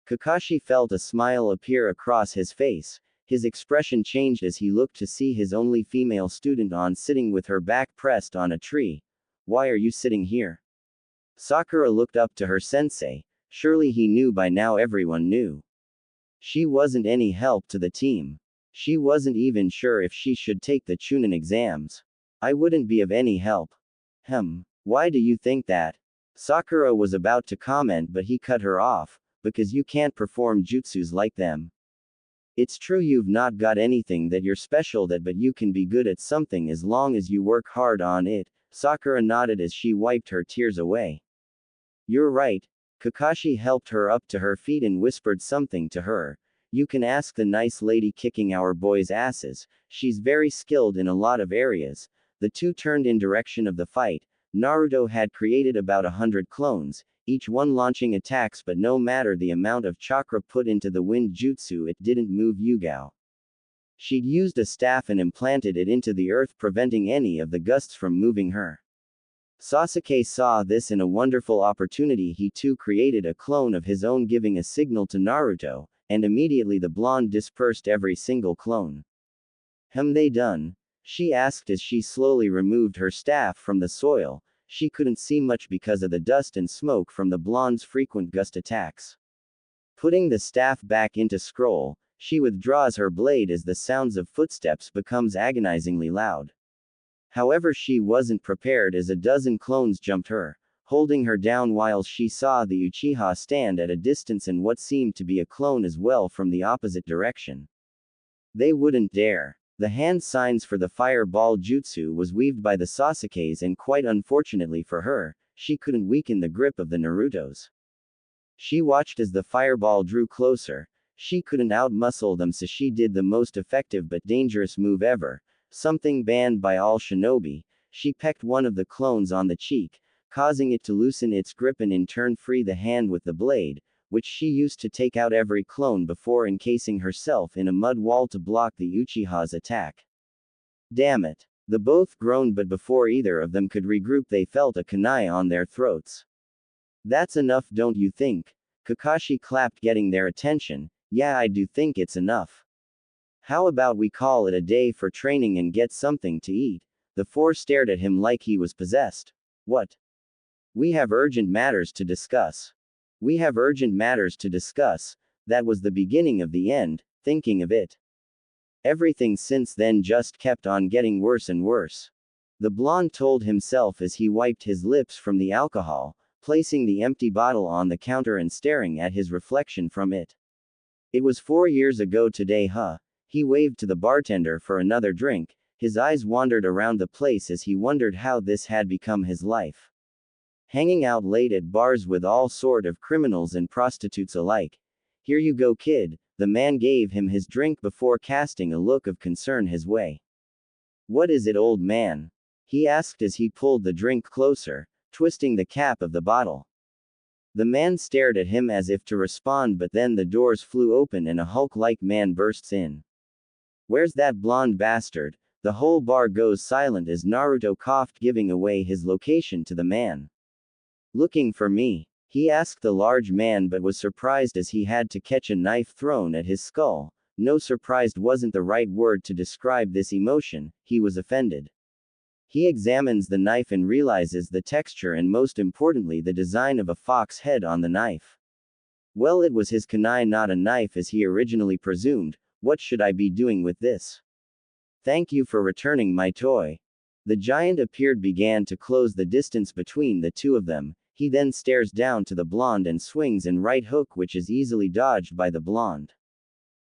Kakashi felt a smile appear across his face. His expression changed as he looked to see his only female student sitting with her back pressed on a tree. Why are you sitting here? Sakura looked up to her sensei. Surely he knew by now everyone knew. She wasn't any help to the team. She wasn't even sure if she should take the Chunin exams. I wouldn't be of any help. Why do you think that? Sakura was about to comment but he cut her off, because you can't perform jutsus like them. It's true you've not got anything that you're special at but you can be good at something as long as you work hard on it. Sakura nodded as she wiped her tears away. You're right. Kakashi helped her up to her feet and whispered something to her. You can ask the nice lady kicking our boys' asses, she's very skilled in a lot of areas. The two turned in direction of the fight. Naruto had created about 100 clones, each one launching attacks but no matter the amount of chakra put into the wind jutsu it didn't move Yugao. She'd used a staff and implanted it into the earth preventing any of the gusts from moving her. Sasuke saw this in a wonderful opportunity. He too created a clone of his own giving a signal to Naruto, and immediately the blonde dispersed every single clone. They done? She asked as she slowly removed her staff from the soil. She couldn't see much because of the dust and smoke from the blonde's frequent gust attacks. Putting the staff back into scroll, she withdraws her blade as the sounds of footsteps becomes agonizingly loud. However, she wasn't prepared as a dozen clones jumped her, holding her down while she saw the Uchiha stand at a distance and what seemed to be a clone as well from the opposite direction. They wouldn't dare. The hand signs for the fireball jutsu was weaved by the Sasukes and quite unfortunately for her, she couldn't weaken the grip of the Narutos. She watched as the fireball drew closer. She couldn't outmuscle them so she did the most effective but dangerous move ever, something banned by all shinobi. She pecked one of the clones on the cheek, causing it to loosen its grip and in turn free the hand with the blade, which she used to take out every clone before encasing herself in a mud wall to block the Uchiha's attack. Damn it. The both groaned but before either of them could regroup they felt a kunai on their throats. That's enough, don't you think? Kakashi clapped, getting their attention. Yeah, I do think it's enough. How about we call it a day for training and get something to eat? The four stared at him like he was possessed. What? We have urgent matters to discuss. We have urgent matters to discuss. That was the beginning of the end, thinking of it. Everything since then just kept on getting worse and worse. The blonde told himself as he wiped his lips from the alcohol, placing the empty bottle on the counter and staring at his reflection from it. It was 4 years ago today, huh? He waved to the bartender for another drink. His eyes wandered around the place as he wondered how this had become his life. Hanging out late at bars with all sort of criminals and prostitutes alike. Here you go, kid. The man gave him his drink before casting a look of concern his way. What is it, old man? He asked as he pulled the drink closer, twisting the cap of the bottle. The man stared at him as if to respond, but then the doors flew open and a Hulk-like man bursts in. Where's that blonde bastard? The whole bar goes silent as Naruto coughed, giving away his location to the man. Looking for me? He asked the large man but was surprised as he had to catch a knife thrown at his skull. No, surprised wasn't the right word to describe this emotion, he was offended. He examines the knife and realizes the texture and most importantly the design of a fox head on the knife. Well, it was his kunai, not a knife as he originally presumed. What should I be doing with this? Thank you for returning my toy. The giant appeared, began to close the distance between the two of them. He then stares down to the blonde and swings an right hook which is easily dodged by the blonde.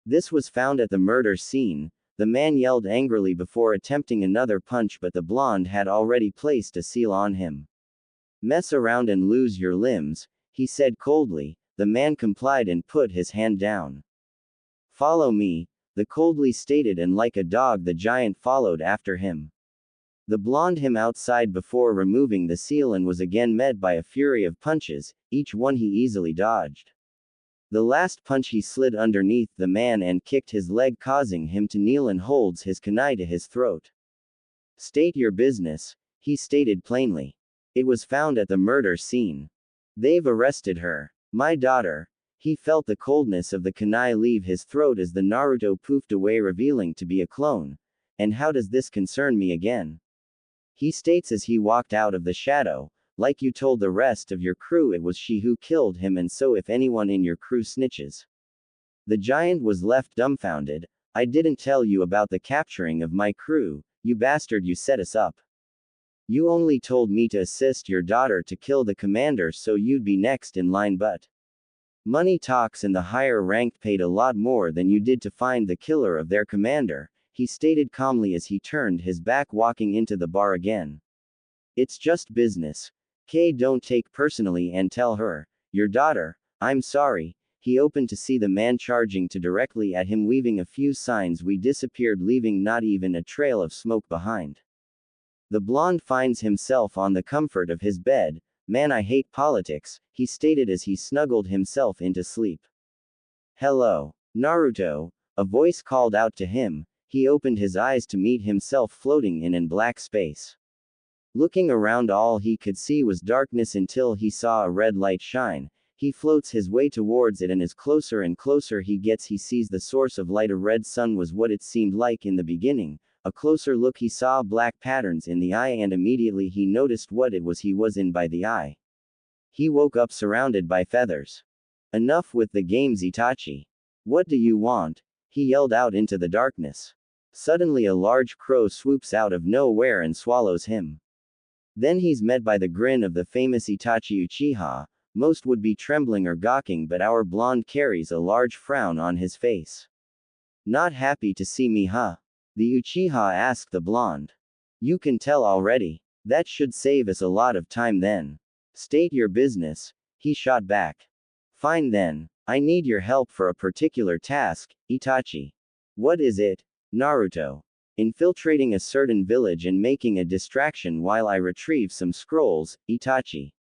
This was found at the murder scene. The man yelled angrily before attempting another punch, but the blonde had already placed a seal on him. Mess around and lose your limbs, he said coldly. The man complied and put his hand down. Follow me, the coldly stated, and like a dog the giant followed after him. The blonde him outside before removing the seal and was again met by a fury of punches, each one he easily dodged. The last punch he slid underneath the man and kicked his leg, causing him to kneel and holds his kunai to his throat. State your business, he stated plainly. It was found at the murder scene. They've arrested her. My daughter. He felt the coldness of the kunai leave his throat as the Naruto poofed away, revealing to be a clone. And how does this concern me again? He states as he walked out of the shadow, like you told the rest of your crew it was she who killed him, and so if anyone in your crew snitches. The giant was left dumbfounded. I didn't tell you about the capturing of my crew, you bastard, you set us up. You only told me to assist your daughter to kill the commander so you'd be next in line, but money talks and the higher ranked paid a lot more than you did to find the killer of their commander, he stated calmly as he turned his back, walking into the bar again. It's just business. Don't take personally and tell her, your daughter, I'm sorry. He opened to see the man charging to directly at him, weaving a few signs. We disappeared, leaving not even a trail of smoke behind. The blonde finds himself on the comfort of his bed. Man, I hate politics, he stated as he snuggled himself into sleep. Hello, Naruto, a voice called out to him. He opened his eyes to meet himself floating in black space. Looking around, all he could see was darkness until he saw a red light shine. He floats his way towards it, and as closer and closer he gets, he sees the source of light. A red sun was what it seemed like in the beginning. A closer look, he saw black patterns in the eye, and immediately he noticed what it was he was in by the eye. He woke up surrounded by feathers. Enough with the games, Itachi. What do you want? He yelled out into the darkness. Suddenly a large crow swoops out of nowhere and swallows him. Then he's met by the grin of the famous Itachi Uchiha. Most would be trembling or gawking, but our blonde carries a large frown on his face. Not happy to see me, huh? The Uchiha asked the blonde. You can tell already. That should save us a lot of time then. State your business, he shot back. Fine then. I need your help for a particular task, Itachi. What is it? Naruto. Infiltrating a certain village and making a distraction while I retrieve some scrolls, Itachi.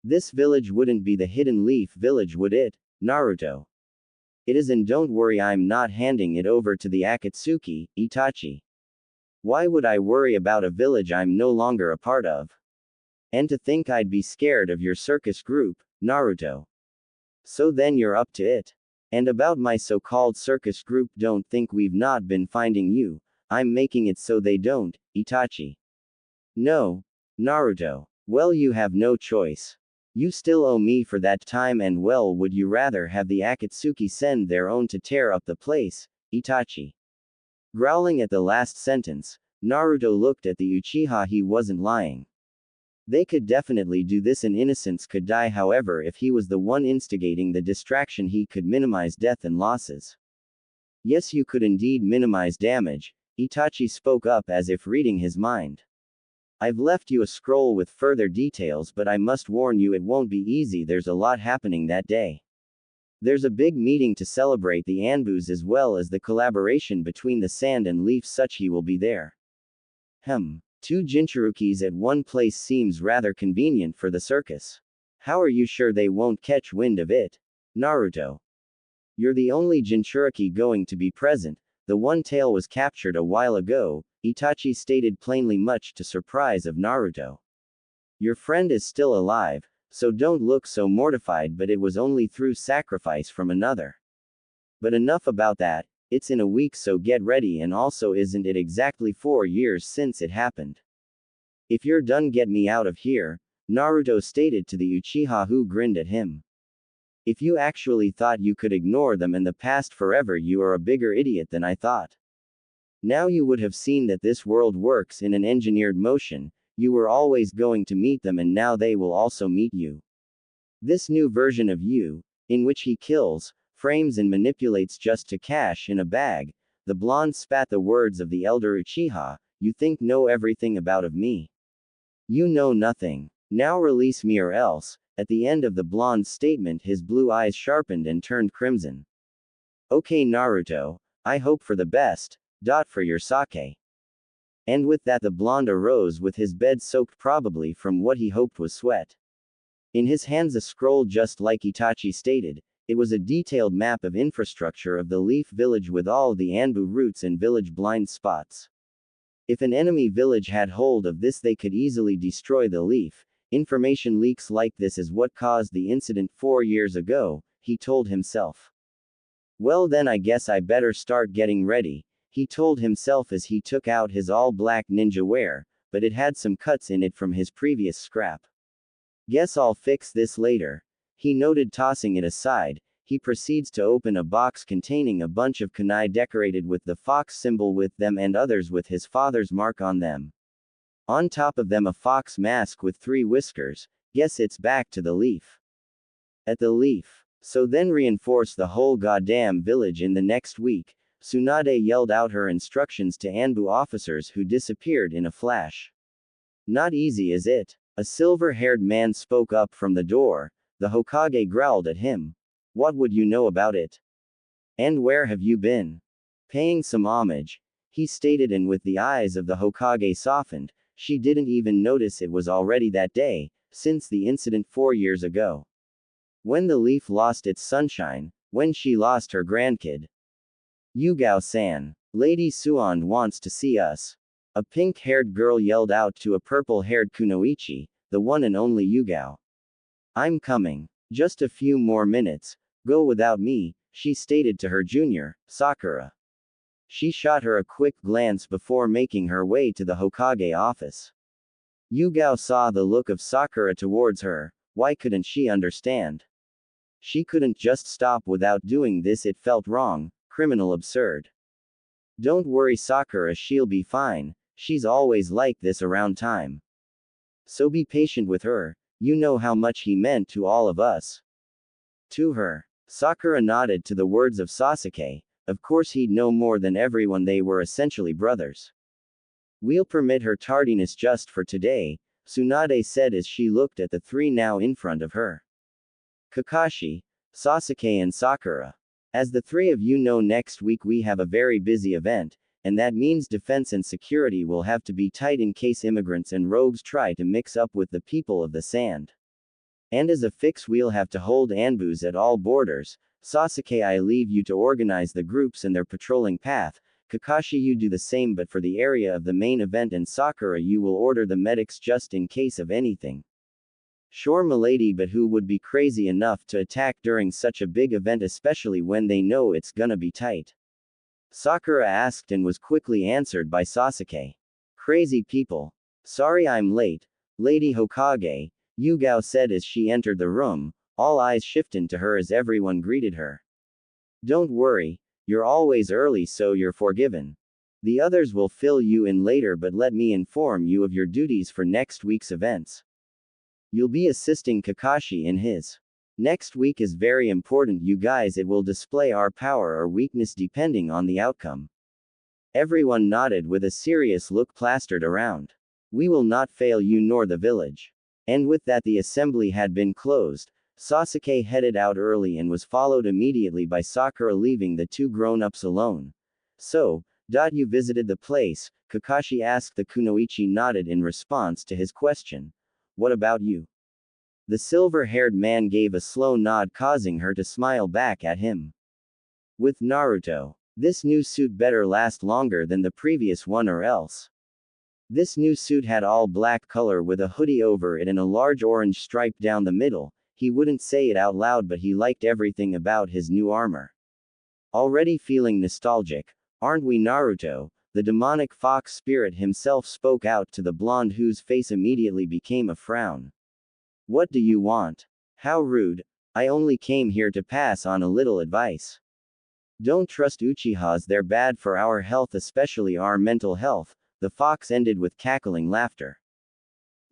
This village wouldn't be the Hidden Leaf Village, would it, Naruto? It is, and don't worry, I'm not handing it over to the Akatsuki, Itachi. Why would I worry about a village I'm no longer a part of? And to think I'd be scared of your circus group, Naruto. So then you're up to it. And about my so-called circus group, don't think we've not been finding you. I'm making it so they don't, Itachi. No, Naruto. Well, you have no choice. You still owe me for that time, and well, would you rather have the Akatsuki send their own to tear up the place, Itachi? Growling at the last sentence, Naruto looked at the Uchiha. He wasn't lying. They could definitely do this and innocents could die. However, if he was the one instigating the distraction, he could minimize death and losses. Yes, you could indeed minimize damage, Itachi spoke up as if reading his mind. I've left you a scroll with further details, but I must warn you it won't be easy. There's a lot happening that day. There's a big meeting to celebrate the Anbus as well as the collaboration between the Sand and Leaf. Such he will be there. Two Jinchurikis at one place seems rather convenient for the circus. How are you sure they won't catch wind of it, Naruto? You're the only Jinchuriki going to be present. The one tail was captured a while ago, Itachi stated plainly, much to surprise of Naruto. Your friend is still alive, so don't look so mortified, but it was only through sacrifice from another. But enough about that. It's in a week, so get ready, and also isn't it exactly 4 years since it happened? If you're done, get me out of here, Naruto stated to the Uchiha, who grinned at him. If you actually thought you could ignore them and the past forever, you are a bigger idiot than I thought. Now you would have seen that this world works in an engineered motion. You were always going to meet them, and now they will also meet you. This new version of you, in which he kills, frames and manipulates just to cash in a bag. The blonde spat the words of the elder Uchiha. You think know everything about of me. You know nothing. Now release me or else. At the end of the blonde's statement, his blue eyes sharpened and turned crimson. Okay, Naruto, I hope for the best. For your sake. And with that the blonde arose with his bed soaked probably from what he hoped was sweat. In his hands a scroll just like Itachi stated, it was a detailed map of infrastructure of the Leaf Village with all the Anbu routes and village blind spots. If an enemy village had hold of this they could easily destroy the Leaf. Information leaks like this is what caused the incident 4 years ago, he told himself. Well then I guess I better start getting ready, he told himself as he took out his all-black ninja wear, but it had some cuts in it from his previous scrap. Guess I'll fix this later, he noted, tossing it aside. He proceeds to open a box containing a bunch of kunai decorated with the fox symbol with them and others with his father's mark on them. On top of them a fox mask with 3 whiskers, guess it's back to the Leaf. At the Leaf. So then reinforce the whole goddamn village in the next week, Tsunade yelled out her instructions to Anbu officers who disappeared in a flash. Not easy is it? A silver-haired man spoke up from the door. The Hokage growled at him. What would you know about it? And where have you been? Paying some homage, he stated, and with the eyes of the Hokage softened, she didn't even notice it was already that day, since the incident 4 years ago. When the Leaf lost its sunshine, when she lost her grandkid. Yugao-san. Lady Suan wants to see us. A pink-haired girl yelled out to a purple-haired kunoichi, the one and only Yugao. I'm coming. Just a few more minutes. Go without me, she stated to her junior, Sakura. She shot her a quick glance before making her way to the Hokage office. Yugao saw the look of Sakura towards her. Why couldn't she understand? She couldn't just stop without doing this, it felt wrong, criminal, absurd. Don't worry Sakura, she'll be fine, she's always like this around time. So be patient with her, you know how much he meant to all of us. To her. Sakura nodded to the words of Sasuke, of course he'd know more than everyone, they were essentially brothers. We'll permit her tardiness just for today, Tsunade said as she looked at the 3 now in front of her. Kakashi, Sasuke and Sakura. As the 3 of you know, next week we have a very busy event, and that means defense and security will have to be tight in case immigrants and rogues try to mix up with the people of the sand. And as a fix we'll have to hold Anbus at all borders. Sasuke, I leave you to organize the groups and their patrolling path. Kakashi, you do the same but for the area of the main event, and Sakura, you will order the medics just in case of anything. Sure milady, but who would be crazy enough to attack during such a big event, especially when they know it's gonna be tight? Sakura asked and was quickly answered by Sasuke. Crazy people. Sorry I'm late, Lady Hokage, Yugao said as she entered the room, all eyes shifted to her as everyone greeted her. Don't worry, you're always early so you're forgiven. The others will fill you in later, but let me inform you of your duties for next week's events. You'll be assisting Kakashi in his. Next week is very important, you guys, it will display our power or weakness depending on the outcome. Everyone nodded with a serious look plastered around. We will not fail you nor the village. And with that the assembly had been closed. Sasuke headed out early and was followed immediately by Sakura, leaving the 2 grown-ups alone. So, you visited the place? Kakashi asked. The kunoichi nodded in response to his question. What about you? The silver-haired man gave a slow nod, causing her to smile back at him. With Naruto. This new suit better last longer than the previous one or else. This new suit had all black color with a hoodie over it and a large orange stripe down the middle. He wouldn't say it out loud, but he liked everything about his new armor. Already feeling nostalgic, aren't we, Naruto? The demonic fox spirit himself spoke out to the blonde, whose face immediately became a frown. What do you want? How rude. I only came here to pass on a little advice. Don't trust Uchihas, they're bad for our health, especially our mental health, the fox ended with cackling laughter.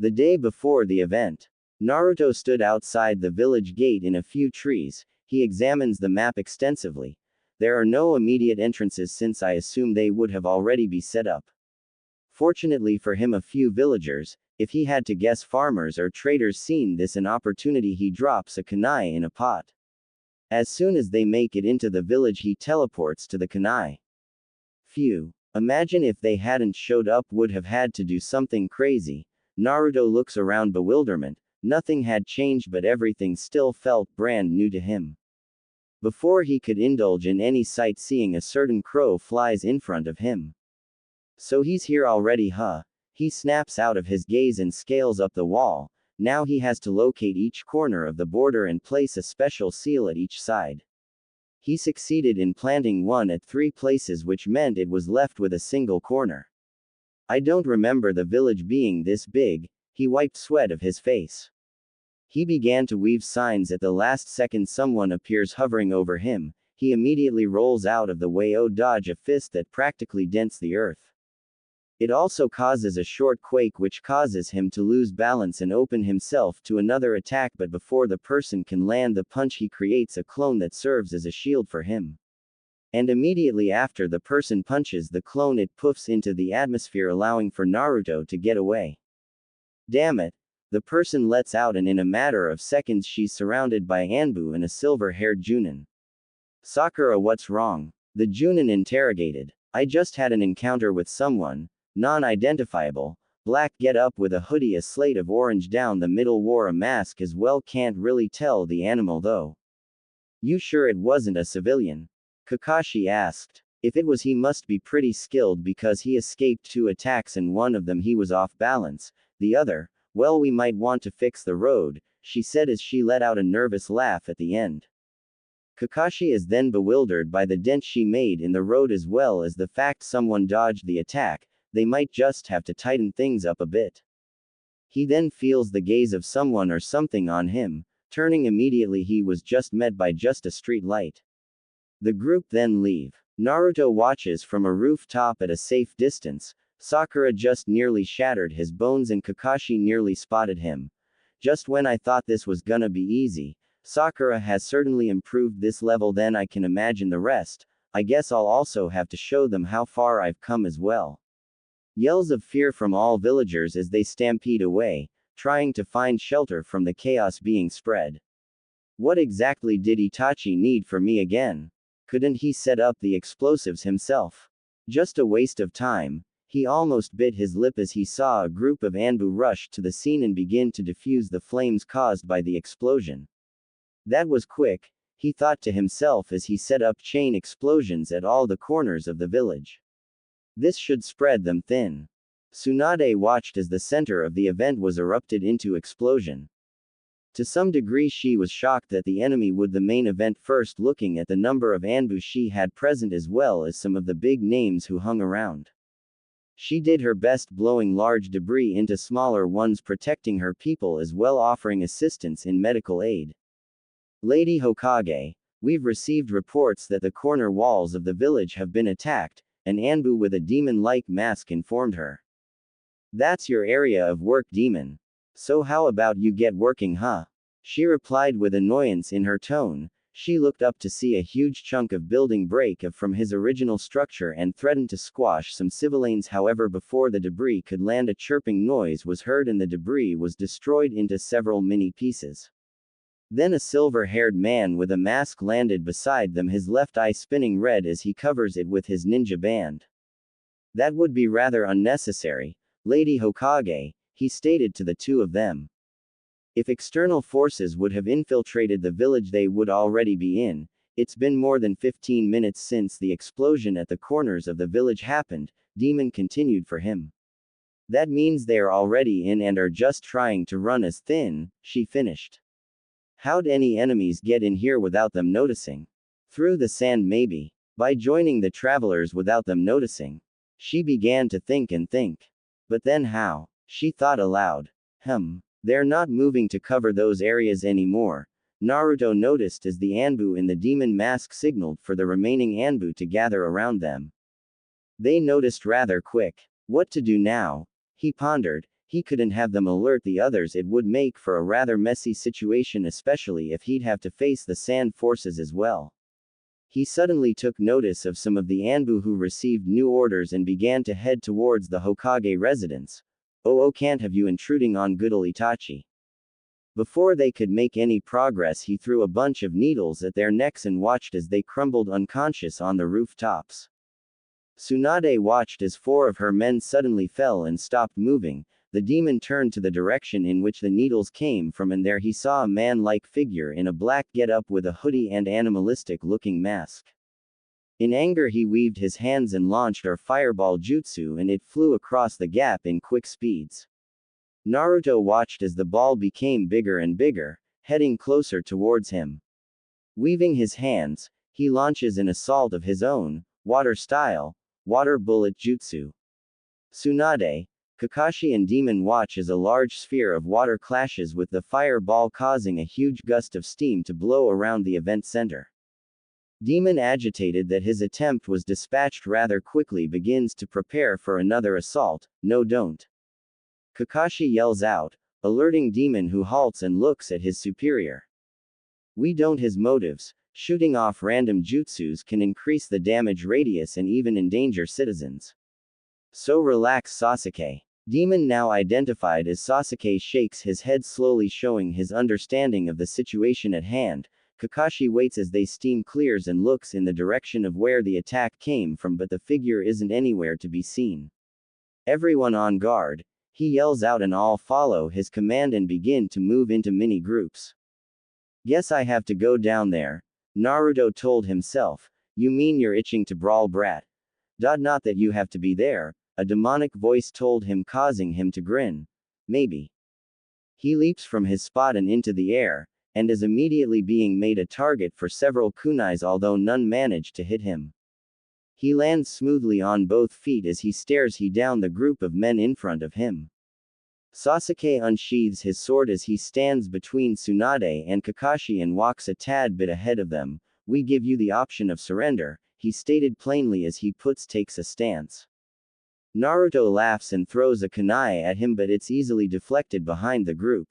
The day before the event, Naruto stood outside the village gate in a few trees. He examines the map extensively. There are no immediate entrances since I assume they would have already be set up. Fortunately for him, a few villagers, if he had to guess farmers or traders, seen this an opportunity. He drops a kunai in a pot. As soon as they make it into the village he teleports to the kunai. Phew. Imagine if they hadn't showed up, would have had to do something crazy. Naruto looks around bewilderment. Nothing had changed, but everything still felt brand new to him. Before he could indulge in any sightseeing, a certain crow flies in front of him. So he's here already, huh? He snaps out of his gaze and scales up the wall. Now he has to locate each corner of the border and place a special seal at each side. He succeeded in planting one at 3 places, which meant it was left with a single corner. I don't remember the village being this big. He wiped sweat of his face. He began to weave signs. At the last second, someone appears hovering over him. He immediately rolls out of the way, dodge a fist that practically dents the earth. It also causes a short quake, which causes him to lose balance and open himself to another attack, but before the person can land the punch, he creates a clone that serves as a shield for him. And immediately after the person punches the clone, it poofs into the atmosphere, allowing for Naruto to get away. Damn it. The person lets out, and in a matter of seconds she's surrounded by Anbu and a silver-haired Junin. Sakura, what's wrong? The Junin interrogated. I just had an encounter with someone, non-identifiable, black get up with a hoodie, a slate of orange down the middle, wore a mask as well, can't really tell the animal though. You sure it wasn't a civilian? Kakashi asked. If it was, he must be pretty skilled because he escaped 2 attacks and one of them he was off balance, the other, well, we might want to fix the road, she said as she let out a nervous laugh at the end. Kakashi is then bewildered by the dent she made in the road as well as the fact someone dodged the attack. They might just have to tighten things up a bit. He then feels the gaze of someone or something on him. Turning immediately, he was just met by just a street light. The group then leave. Naruto watches from a rooftop at a safe distance. Sakura just nearly shattered his bones and Kakashi nearly spotted him. Just when I thought this was gonna be easy. Sakura has certainly improved this level, then I can imagine the rest. I guess I'll also have to show them how far I've come as well. Yells of fear from all villagers as they stampede away, trying to find shelter from the chaos being spread. What exactly did Itachi need from me again? Couldn't he set up the explosives himself? Just a waste of time. He almost bit his lip as he saw a group of Anbu rush to the scene and begin to defuse the flames caused by the explosion. That was quick, he thought to himself as he set up chain explosions at all the corners of the village. This should spread them thin. Tsunade watched as the center of the event was erupted into explosion. To some degree she was shocked that the enemy would the main event first, looking at the number of Anbu she had present as well as some of the big names who hung around. She did her best blowing large debris into smaller ones, protecting her people as well, offering assistance in medical aid. Lady Hokage, we've received reports that the corner walls of the village have been attacked, an Anbu with a demon-like mask informed her. That's your area of work, demon. So how about you get working, huh? She replied with annoyance in her tone. She looked up to see a huge chunk of building break from his original structure and threatened to squash some civilians. However, before the debris could land, a chirping noise was heard and the debris was destroyed into several mini pieces. Then a silver-haired man with a mask landed beside them, his left eye spinning red as he covers it with his ninja band. That would be rather unnecessary, Lady Hokage, he stated to the two of them. If external forces would have infiltrated the village, they would already be in. It's been more than 15 minutes since the explosion at the corners of the village happened, Demon continued for him. That means they are already in and are just trying to run us thin, she finished. How'd any enemies get in here without them noticing? Through the sand maybe. By joining the travelers without them noticing. She began to think and think. But then how? She thought aloud. They're not moving to cover those areas anymore. Naruto noticed as the Anbu in the demon mask signaled for the remaining Anbu to gather around them. They noticed rather quick. What to do now? He pondered. He couldn't have them alert the others. It would make for a rather messy situation, especially if he'd have to face the sand forces as well. He suddenly took notice of some of the Anbu who received new orders and began to head towards the Hokage residence. Oh, can't have you intruding on good old Itachi. Before they could make any progress, he threw a bunch of needles at their necks and watched as they crumbled unconscious on the rooftops. Tsunade watched as 4 of her men suddenly fell and stopped moving. The demon turned to the direction in which the needles came from, and there he saw a man-like figure in a black get-up with a hoodie and animalistic-looking mask. In anger he weaved his hands and launched a fireball jutsu, and it flew across the gap in quick speeds. Naruto watched as the ball became bigger and bigger, heading closer towards him. Weaving his hands, he launches an assault of his own, water-style, water bullet jutsu. Tsunade, Kakashi and Demon watch as a large sphere of water clashes with the fireball, causing a huge gust of steam to blow around the event center. Demon, agitated that his attempt was dispatched rather quickly, begins to prepare for another assault. No, don't. Kakashi yells out, alerting Demon, who halts and looks at his superior. We don't his motives. Shooting off random jutsus can increase the damage radius and even endanger citizens. So relax, Sasuke. Demon, now identified as Sasuke, shakes his head slowly, showing his understanding of the situation at hand. Kakashi waits as the steam clears and looks in the direction of where the attack came from, but the figure isn't anywhere to be seen. Everyone on guard, he yells out, and all follow his command and begin to move into mini groups. Guess I have to go down there, Naruto told himself. You mean you're itching to brawl, brat? Not that you have to be there, a demonic voice told him, causing him to grin. Maybe. He leaps from his spot and into the air, and is immediately being made a target for several kunais, although none manage to hit him. He lands smoothly on both feet as he stares down the group of men in front of him. Sasuke unsheathes his sword as he stands between Tsunade and Kakashi and walks a tad bit ahead of them. We give you the option of surrender, he stated plainly as he takes a stance. Naruto laughs and throws a kunai at him, but it's easily deflected behind the group.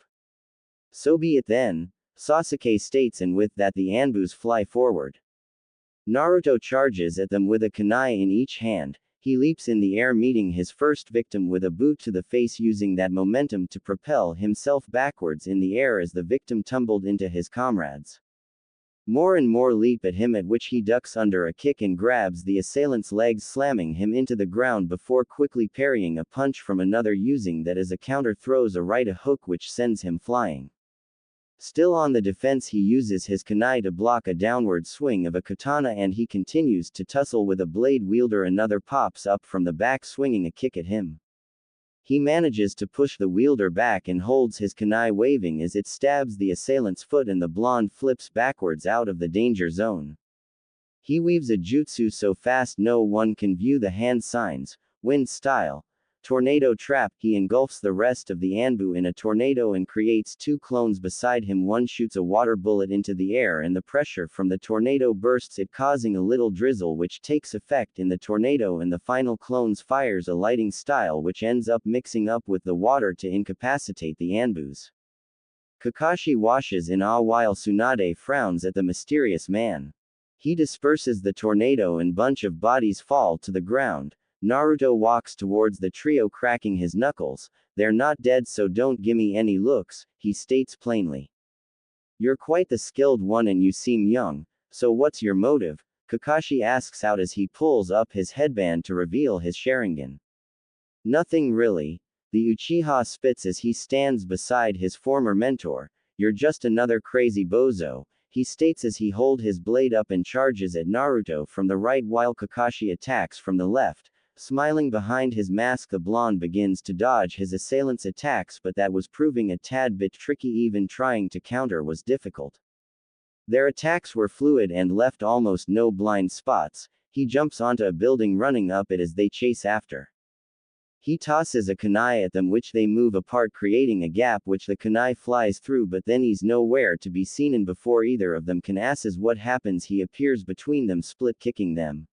So be it then, Sasuke states, and with that the Anbus fly forward. Naruto charges at them with a kunai in each hand. He leaps in the air, meeting his first victim with a boot to the face, using that momentum to propel himself backwards in the air as the victim tumbled into his comrades. More and more leap at him, at which he ducks under a kick and grabs the assailant's legs, slamming him into the ground before quickly parrying a punch from another, using that as a counter, throws a right hook which sends him flying. Still on the defense, he uses his kunai to block a downward swing of a katana, and he continues to tussle with a blade wielder. Another pops up from the back, swinging a kick at him. He manages to push the wielder back and holds his kunai, waving as it stabs the assailant's foot, and the blonde flips backwards out of the danger zone. He weaves a jutsu so fast no one can view the hand signs. Wind style. Tornado trap. He engulfs the rest of the Anbu in a tornado and creates 2 clones beside him. One shoots a water bullet into the air, and the pressure from the tornado bursts it, causing a little drizzle which takes effect in the tornado, and the final clones fires a lighting style which ends up mixing up with the water to incapacitate the Anbus. Kakashi washes in awe while Tsunade frowns at the mysterious man. He disperses the tornado and bunch of bodies fall to the ground. Naruto walks towards the trio, cracking his knuckles. They're not dead, so don't gimme any looks, he states plainly. You're quite the skilled one and you seem young, so what's your motive? Kakashi asks out as he pulls up his headband to reveal his Sharingan. Nothing really, the Uchiha spits as he stands beside his former mentor. You're just another crazy bozo, he states as he holds his blade up and charges at Naruto from the right while Kakashi attacks from the left. Smiling behind his mask, the blonde begins to dodge his assailant's attacks, but that was proving a tad bit tricky. Even trying to counter was difficult. Their attacks were fluid and left almost no blind spots. He jumps onto a building, running up it as they chase after. He tosses a kunai at them, which they move apart, creating a gap which the kunai flies through, but then he's nowhere to be seen, and before either of them can ask what happens, he appears between them, split kicking them.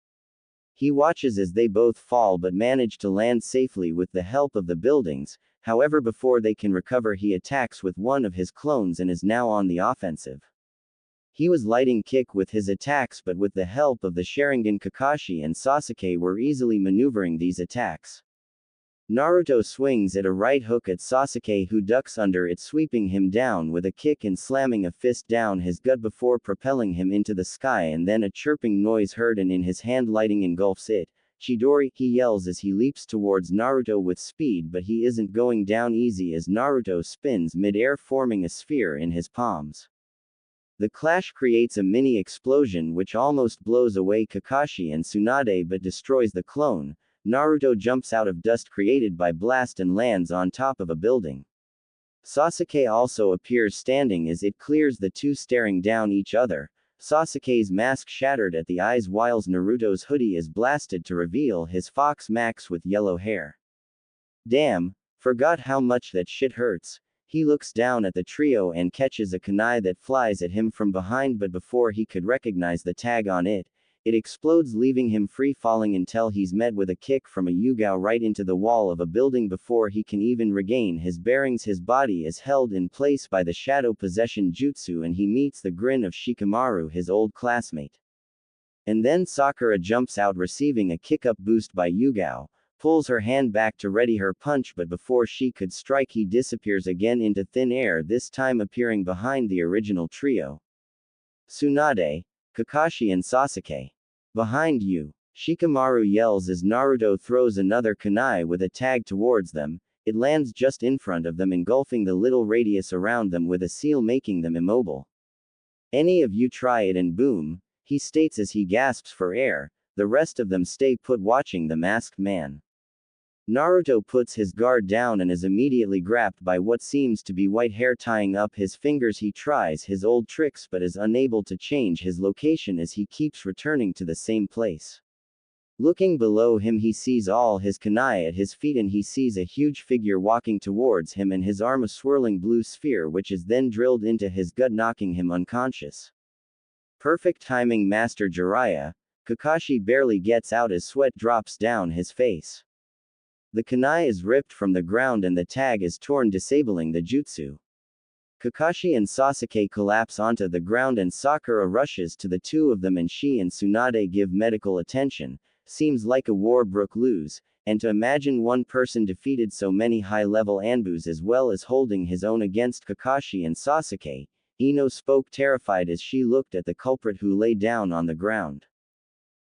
He watches as they both fall but manage to land safely with the help of the buildings. However, before they can recover, he attacks with one of his clones and is now on the offensive. He was lighting kick with his attacks, but with the help of the Sharingan, Kakashi and Sasuke were easily maneuvering these attacks. Naruto swings at a right hook at Sasuke, who ducks under it, sweeping him down with a kick and slamming a fist down his gut before propelling him into the sky, and then a chirping noise heard and in his hand lighting engulfs it. Chidori, he yells as he leaps towards Naruto with speed, but he isn't going down easy as Naruto spins mid-air, forming a sphere in his palms. The clash creates a mini explosion which almost blows away Kakashi and Tsunade but destroys the clone. Naruto jumps out of dust created by blast and lands on top of a building. Sasuke also appears standing as it clears the two staring down each other. Sasuke's mask shattered at the eyes whilst Naruto's hoodie is blasted to reveal his fox Max with yellow hair. Damn, forgot how much that shit hurts. He looks down at the trio and catches a kunai that flies at him from behind, but before he could recognize the tag on it, it explodes, leaving him free falling until he's met with a kick from a yugao right into the wall of a building. Before he can even regain his bearings, his body is held in place by the shadow possession jutsu and he meets the grin of Shikamaru, his old classmate. And then Sakura jumps out receiving a kick-up boost by yugao, pulls her hand back to ready her punch, but before she could strike he disappears again into thin air, this time appearing behind the original trio. Tsunade, Kakashi and Sasuke. Behind you. Shikamaru yells as Naruto throws another kunai with a tag towards them. It lands just in front of them, engulfing the little radius around them with a seal, making them immobile. Any of you try it and boom, he states as he gasps for air. The rest of them stay put watching the masked man. Naruto puts his guard down and is immediately grabbed by what seems to be white hair tying up his fingers. He tries his old tricks but is unable to change his location as he keeps returning to the same place. Looking below him, he sees all his kunai at his feet and he sees a huge figure walking towards him and his arm a swirling blue sphere which is then drilled into his gut, knocking him unconscious. Perfect timing, Master Jiraiya. Kakashi barely gets out as sweat drops down his face. The kunai is ripped from the ground and the tag is torn, disabling the jutsu. Kakashi and Sasuke collapse onto the ground and Sakura rushes to the two of them and she and Tsunade give medical attention. Seems like a war broke loose, and to imagine one person defeated so many high-level Anbus as well as holding his own against Kakashi and Sasuke. Ino spoke terrified as she looked at the culprit who lay down on the ground.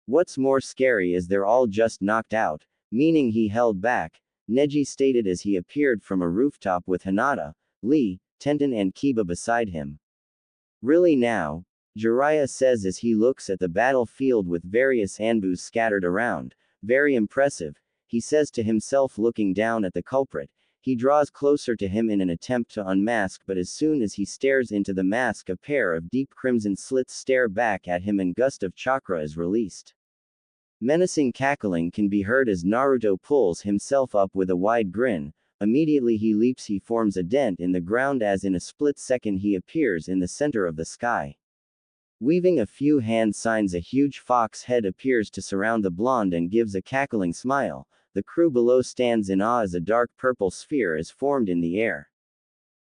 What's more scary is they're all just knocked out, meaning he held back, Neji stated as he appeared from a rooftop with Hinata, Lee, Tenten and Kiba beside him. Really now? Jiraiya says as he looks at the battlefield with various Anbus scattered around. Very impressive, he says to himself looking down at the culprit. He draws closer to him in an attempt to unmask, but as soon as he stares into the mask, a pair of deep crimson slits stare back at him and gust of chakra is released. Menacing cackling can be heard as Naruto pulls himself up with a wide grin. Immediately he leaps, he forms a dent in the ground as in a split second he appears in the center of the sky. Weaving a few hand signs, a huge fox head appears to surround the blonde and gives a cackling smile. The crew below stands in awe as a dark purple sphere is formed in the air.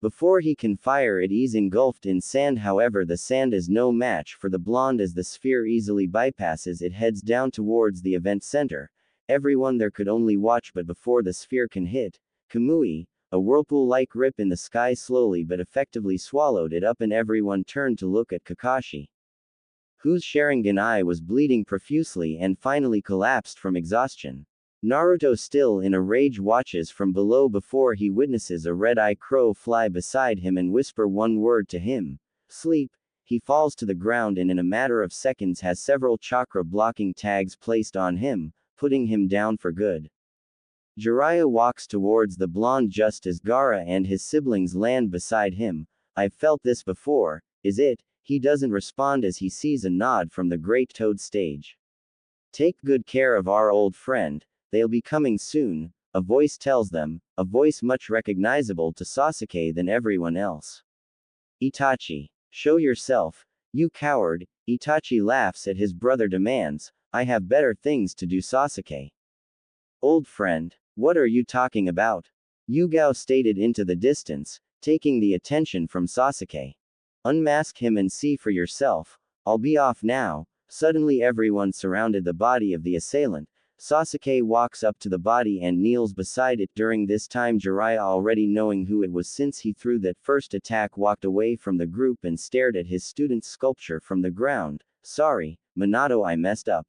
Before he can fire it is engulfed in sand, however the sand is no match for the blonde as the sphere easily bypasses it, heads down towards the event center. Everyone there could only watch, but before the sphere can hit, Kamui, a whirlpool-like rip in the sky slowly but effectively swallowed it up and everyone turned to look at Kakashi, whose Sharingan eye was bleeding profusely and finally collapsed from exhaustion. Naruto, still in a rage, watches from below before he witnesses a red-eye crow fly beside him and whisper one word to him, "Sleep." He falls to the ground and in a matter of seconds has several chakra blocking tags placed on him, putting him down for good. Jiraiya walks towards the blonde just as Gaara and his siblings land beside him. "I've felt this before, is it?" He doesn't respond as he sees a nod from the Great Toad stage. "Take good care of our old friend. They'll be coming soon," a voice tells them, a voice much recognizable to Sasuke than everyone else. "Itachi, show yourself, you coward." Itachi laughs at his brother demands, "I have better things to do, Sasuke." "Old friend, what are you talking about?" Yugao stated into the distance, taking the attention from Sasuke. "Unmask him and see for yourself. I'll be off now." Suddenly everyone surrounded the body of the assailant. Sasuke walks up to the body and kneels beside it. During this time Jiraiya, already knowing who it was since he threw that first attack, walked away from the group and stared at his student's sculpture from the ground. "Sorry, Minato, I messed up,"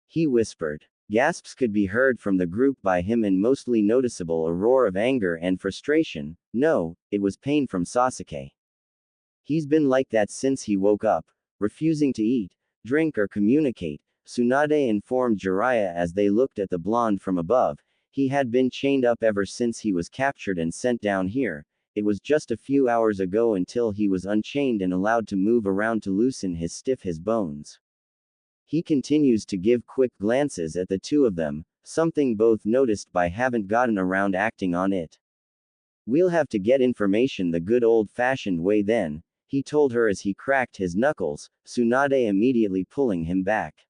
he whispered. Gasps could be heard from the group by him and mostly noticeable a roar of anger and frustration. No, it was pain from Sasuke. He's been like that since he woke up, refusing to eat, drink or communicate, Tsunade informed Jiraiya as they looked at the blonde from above. He had been chained up ever since he was captured and sent down here. It was just a few hours ago until he was unchained and allowed to move around to loosen his bones. He continues to give quick glances at the two of them, something both noticed but haven't gotten around acting on it. We'll have to get information the good old-fashioned way then, he told her as he cracked his knuckles, Tsunade immediately pulling him back.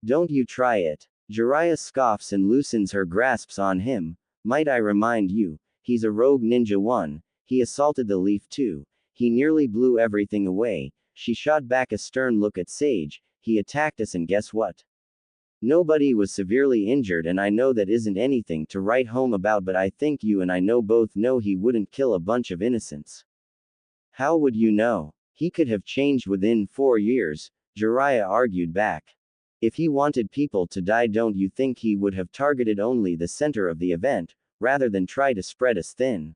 Don't you try it. Jiraiya scoffs and loosens her grasps on him. Might I remind you, he's a rogue ninja one, he assaulted the leaf too, he nearly blew everything away. She shot back a stern look at Sage. He attacked us and guess what? Nobody was severely injured and I know that isn't anything to write home about, but I think you and I both know he wouldn't kill a bunch of innocents. How would you know? He could have changed within 4 years, Jiraiya argued back. If he wanted people to die, don't you think he would have targeted only the center of the event, rather than try to spread us thin?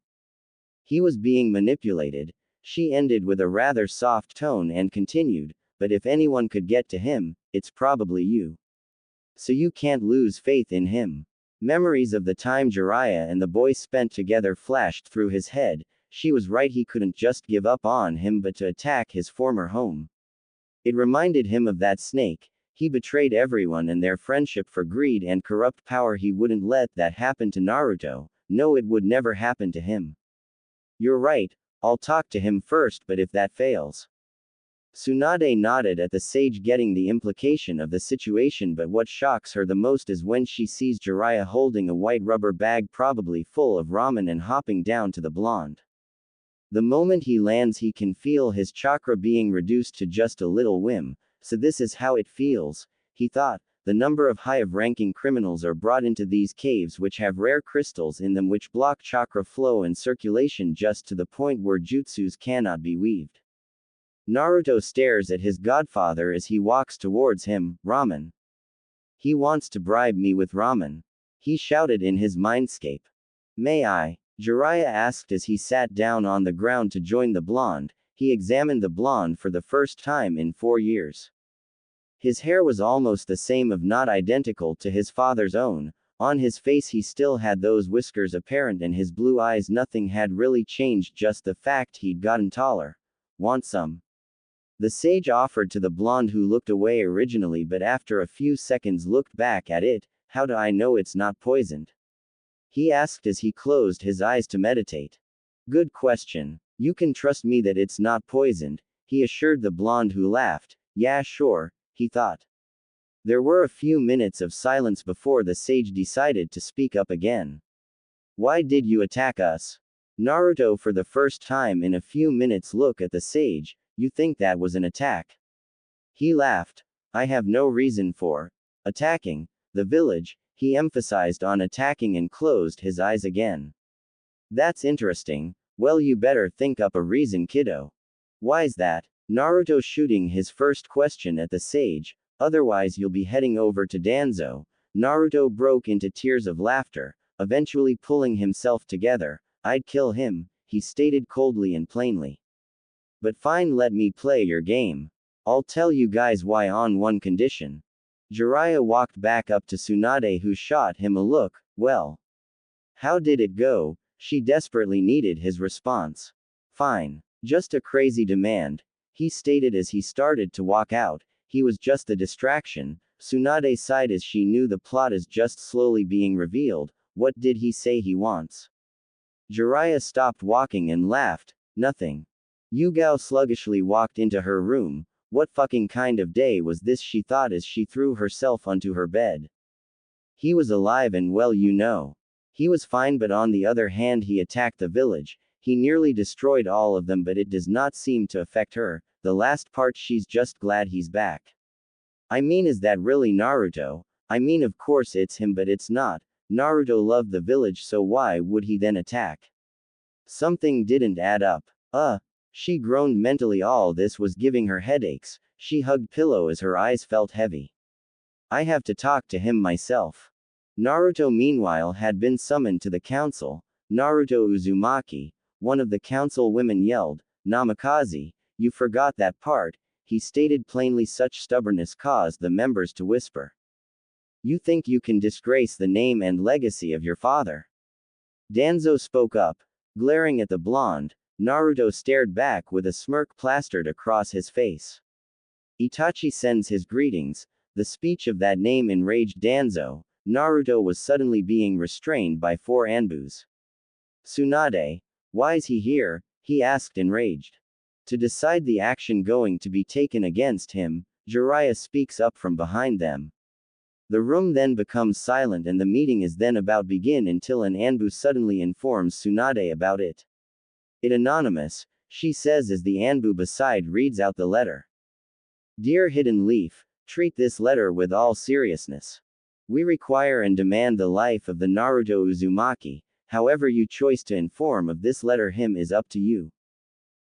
He was being manipulated. She ended with a rather soft tone and continued, but if anyone could get to him, it's probably you. So you can't lose faith in him. Memories of the time Jiraiya and the boy spent together flashed through his head. She was right, he couldn't just give up on him but to attack his former home. It reminded him of that snake. He betrayed everyone and their friendship for greed and corrupt power. He wouldn't let that happen to Naruto. No, it would never happen to him. You're right, I'll talk to him first, but if that fails. Tsunade nodded at the sage, getting the implication of the situation, but what shocks her the most is when she sees Jiraiya holding a white rubber bag probably full of ramen and hopping down to the blonde. The moment he lands, he can feel his chakra being reduced to just a little whim. So this is how it feels, he thought. The number of high-ranking criminals are brought into these caves which have rare crystals in them which block chakra flow and circulation just to the point where jutsus cannot be weaved. Naruto stares at his godfather as he walks towards him. Ramen. He wants to bribe me with ramen. He shouted in his mindscape. May I? Jiraiya asked as he sat down on the ground to join the blonde. He examined the blonde for the first time in 4 years. His hair was almost the same if not identical to his father's own. On his face he still had those whiskers apparent and his blue eyes. Nothing had really changed, just the fact he'd gotten taller. Want some? The sage offered to the blonde, who looked away originally but after a few seconds looked back at it. How do I know it's not poisoned? He asked as he closed his eyes to meditate. Good question. You can trust me that it's not poisoned, he assured the blonde, who laughed. Yeah, sure, he thought. There were a few minutes of silence before the sage decided to speak up again. Why did you attack us? Naruto, for the first time in a few minutes, looked at the sage. You think that was an attack? He laughed. I have no reason for attacking the village. He emphasized on attacking and closed his eyes again. That's interesting. Well, you better think up a reason, kiddo. Why's that? Naruto shooting his first question at the sage. Otherwise you'll be heading over to Danzo. Naruto broke into tears of laughter, eventually pulling himself together. I'd kill him, he stated coldly and plainly. But fine, let me play your game. I'll tell you guys why on one condition. Jiraiya walked back up to Tsunade, who shot him a look. Well, how did it go? She desperately needed his response. Fine. Just a crazy demand, he stated as he started to walk out. He was just the distraction. Tsunade sighed as she knew the plot is just slowly being revealed. What did he say he wants? Jiraiya stopped walking and laughed. Nothing. Yugao sluggishly walked into her room. What fucking kind of day was this, she thought as she threw herself onto her bed. He was alive and well, you know. He was fine, but on the other hand he attacked the village. He nearly destroyed all of them, but it does not seem to affect her. The last part, she's just glad he's back. I mean, is that really Naruto? I mean, of course it's him, but it's not. Naruto loved the village, so why would he then attack? Something didn't add up. She groaned mentally. All this was giving her headaches. She hugged pillow as her eyes felt heavy. I have to talk to him myself. Naruto meanwhile had been summoned to the council. Naruto Uzumaki, one of the council women yelled, "Namikaze, you forgot that part," he stated plainly. Such stubbornness caused the members to whisper. "You think you can disgrace the name and legacy of your father?" Danzo spoke up. Glaring at the blonde, Naruto stared back with a smirk plastered across his face. "Itachi sends his greetings." The speech of that name enraged Danzo. Naruto was suddenly being restrained by 4 Anbus. "Tsunade, why's he here?" he asked enraged. To decide the action going to be taken against him, Jiraiya speaks up from behind them. The room then becomes silent and the meeting is then about begin until an Anbu suddenly informs Tsunade about it. "It anonymous," she says as the Anbu beside reads out the letter. "Dear Hidden Leaf, treat this letter with all seriousness. We require and demand the life of the Naruto Uzumaki. However you choose to inform of this letter him is up to you.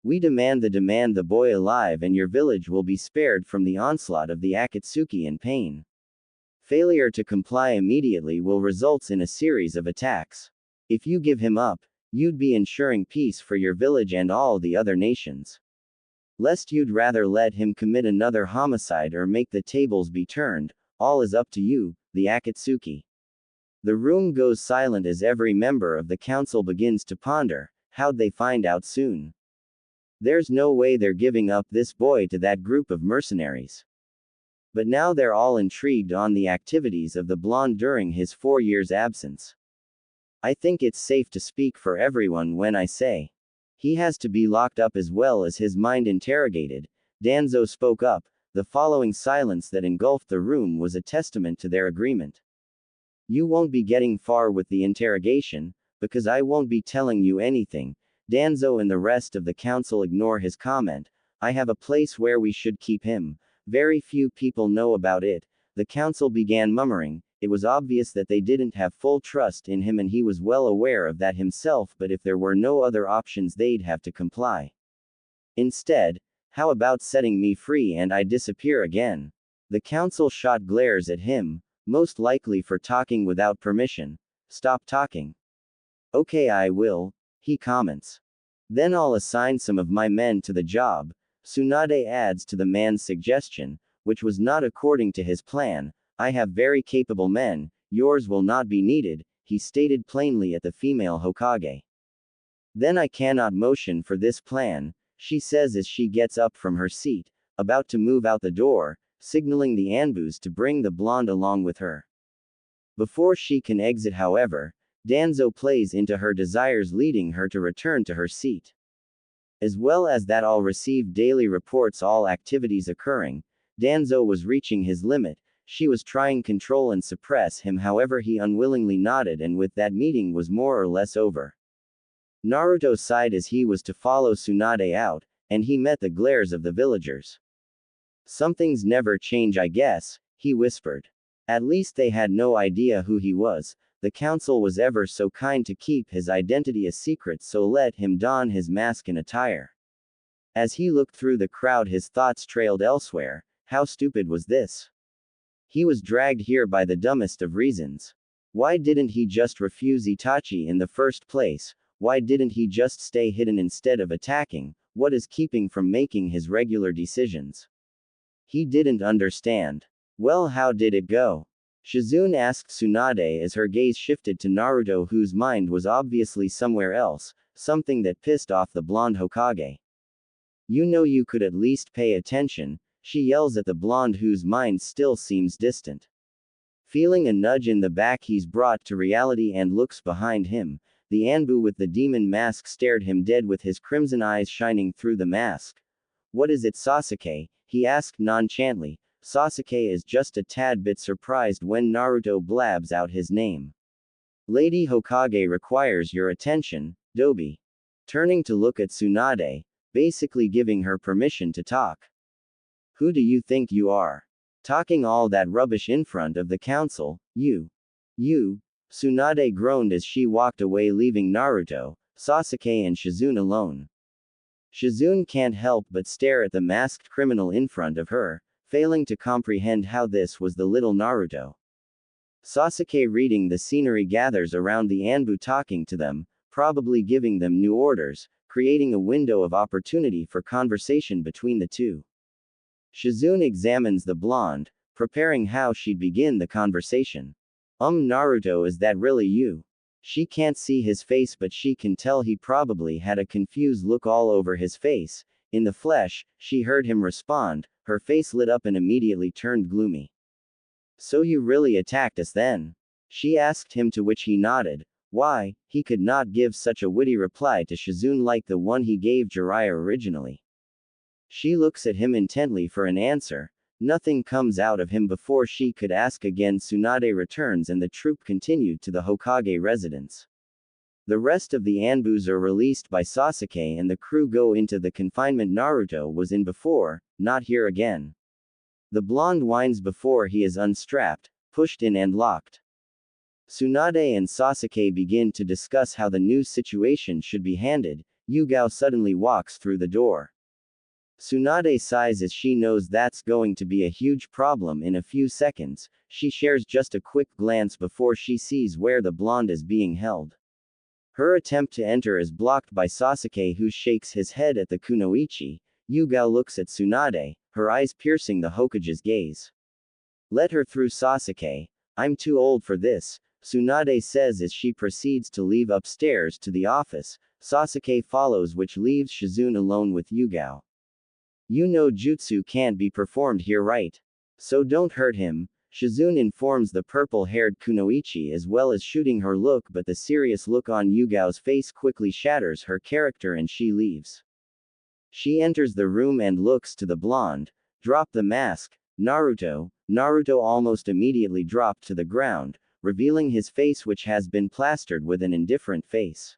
We demand the boy alive and your village will be spared from the onslaught of the Akatsuki and pain. Failure to comply immediately will result in a series of attacks. If you give him up, you'd be ensuring peace for your village and all the other nations. Lest you'd rather let him commit another homicide or make the tables be turned, all is up to you, the Akatsuki." The room goes silent as every member of the council begins to ponder, how'd they find out soon? There's no way they're giving up this boy to that group of mercenaries. But now they're all intrigued on the activities of the blonde during his 4 years' absence. I think it's safe to speak for everyone when I say, he has to be locked up as well as his mind interrogated. Danzo spoke up. The following silence that engulfed the room was a testament to their agreement. "You won't be getting far with the interrogation, because I won't be telling you anything." Danzo and the rest of the council ignore his comment. "I have a place where we should keep him. Very few people know about it." The council began murmuring. It was obvious that they didn't have full trust in him and he was well aware of that himself, but if there were no other options they'd have to comply. Instead, "How about setting me free and I disappear again?" The council shot glares at him, most likely for talking without permission. "Stop talking." "Okay, I will," he comments. "Then I'll assign some of my men to the job." Tsunade adds to the man's suggestion, which was not according to his plan. "I have very capable men, yours will not be needed," he stated plainly at the female Hokage. "Then I cannot motion for this plan," she says as she gets up from her seat, about to move out the door, signaling the Anbus to bring the blonde along with her. Before she can exit, however, Danzo plays into her desires, leading her to return to her seat. As well as that all received daily reports all activities occurring. Danzo was reaching his limit. She was trying control and suppress him, however he unwillingly nodded, and with that meeting was more or less over. Naruto sighed as he was to follow Tsunade out, and he met the glares of the villagers. "Something's never change, I guess," he whispered. At least they had no idea who he was. The council was ever so kind to keep his identity a secret, so let him don his mask and attire. As he looked through the crowd, his thoughts trailed elsewhere. How stupid was this? He was dragged here by the dumbest of reasons. Why didn't he just refuse Itachi in the first place? Why didn't he just stay hidden instead of attacking? What is keeping from making his regular decisions? He didn't understand. "Well, how did it go?" Shizune asked Tsunade as her gaze shifted to Naruto, whose mind was obviously somewhere else, something that pissed off the blonde Hokage. "You know you could at least pay attention," she yells at the blonde whose mind still seems distant. Feeling a nudge in the back, he's brought to reality and looks behind him. The Anbu with the demon mask stared him dead with his crimson eyes shining through the mask. "What is it, Sasuke?" he asked nonchalantly. Sasuke is just a tad bit surprised when Naruto blabs out his name. "Lady Hokage requires your attention, Dobi." Turning to look at Tsunade, basically giving her permission to talk. "Who do you think you are? Talking all that rubbish in front of the council, you. Tsunade groaned as she walked away, leaving Naruto, Sasuke and Shizune alone. Shizune can't help but stare at the masked criminal in front of her, failing to comprehend how this was the little Naruto. Sasuke reading the scenery gathers around the Anbu talking to them, probably giving them new orders, creating a window of opportunity for conversation between the two. Shizune examines the blonde, preparing how she'd begin the conversation. Naruto, is that really you? She can't see his face, but she can tell he probably had a confused look all over his face. In the flesh, she heard him respond, her face lit up and immediately turned gloomy. So you really attacked us then? She asked him, to which he nodded. Why, he could not give such a witty reply to Shizune like the one he gave Jiraiya originally. She looks at him intently for an answer. Nothing comes out of him before she could ask again. Tsunade returns and the troop continued to the Hokage residence. The rest of the Anbus are released by Sasuke and the crew go into the confinement Naruto was in before, not here again. The blonde whines before he is unstrapped, pushed in and locked. Tsunade and Sasuke begin to discuss how the new situation should be handled. Yugao suddenly walks through the door. Tsunade sighs as she knows that's going to be a huge problem in a few seconds. She shares just a quick glance before she sees where the blonde is being held. Her attempt to enter is blocked by Sasuke, who shakes his head at the kunoichi. Yugao looks at Tsunade, her eyes piercing the Hokage's gaze. Let her through, Sasuke. I'm too old for this, Tsunade says as she proceeds to leave upstairs to the office. Sasuke follows, which leaves Shizune alone with Yugao. You know jutsu can't be performed here, right? So don't hurt him, Shizune informs the purple-haired kunoichi, as well as shooting her look, but the serious look on Yugao's face quickly shatters her character and she leaves. She enters the room and looks to the blonde. Drop the mask, Naruto. Naruto almost immediately dropped to the ground, revealing his face, which has been plastered with an indifferent face.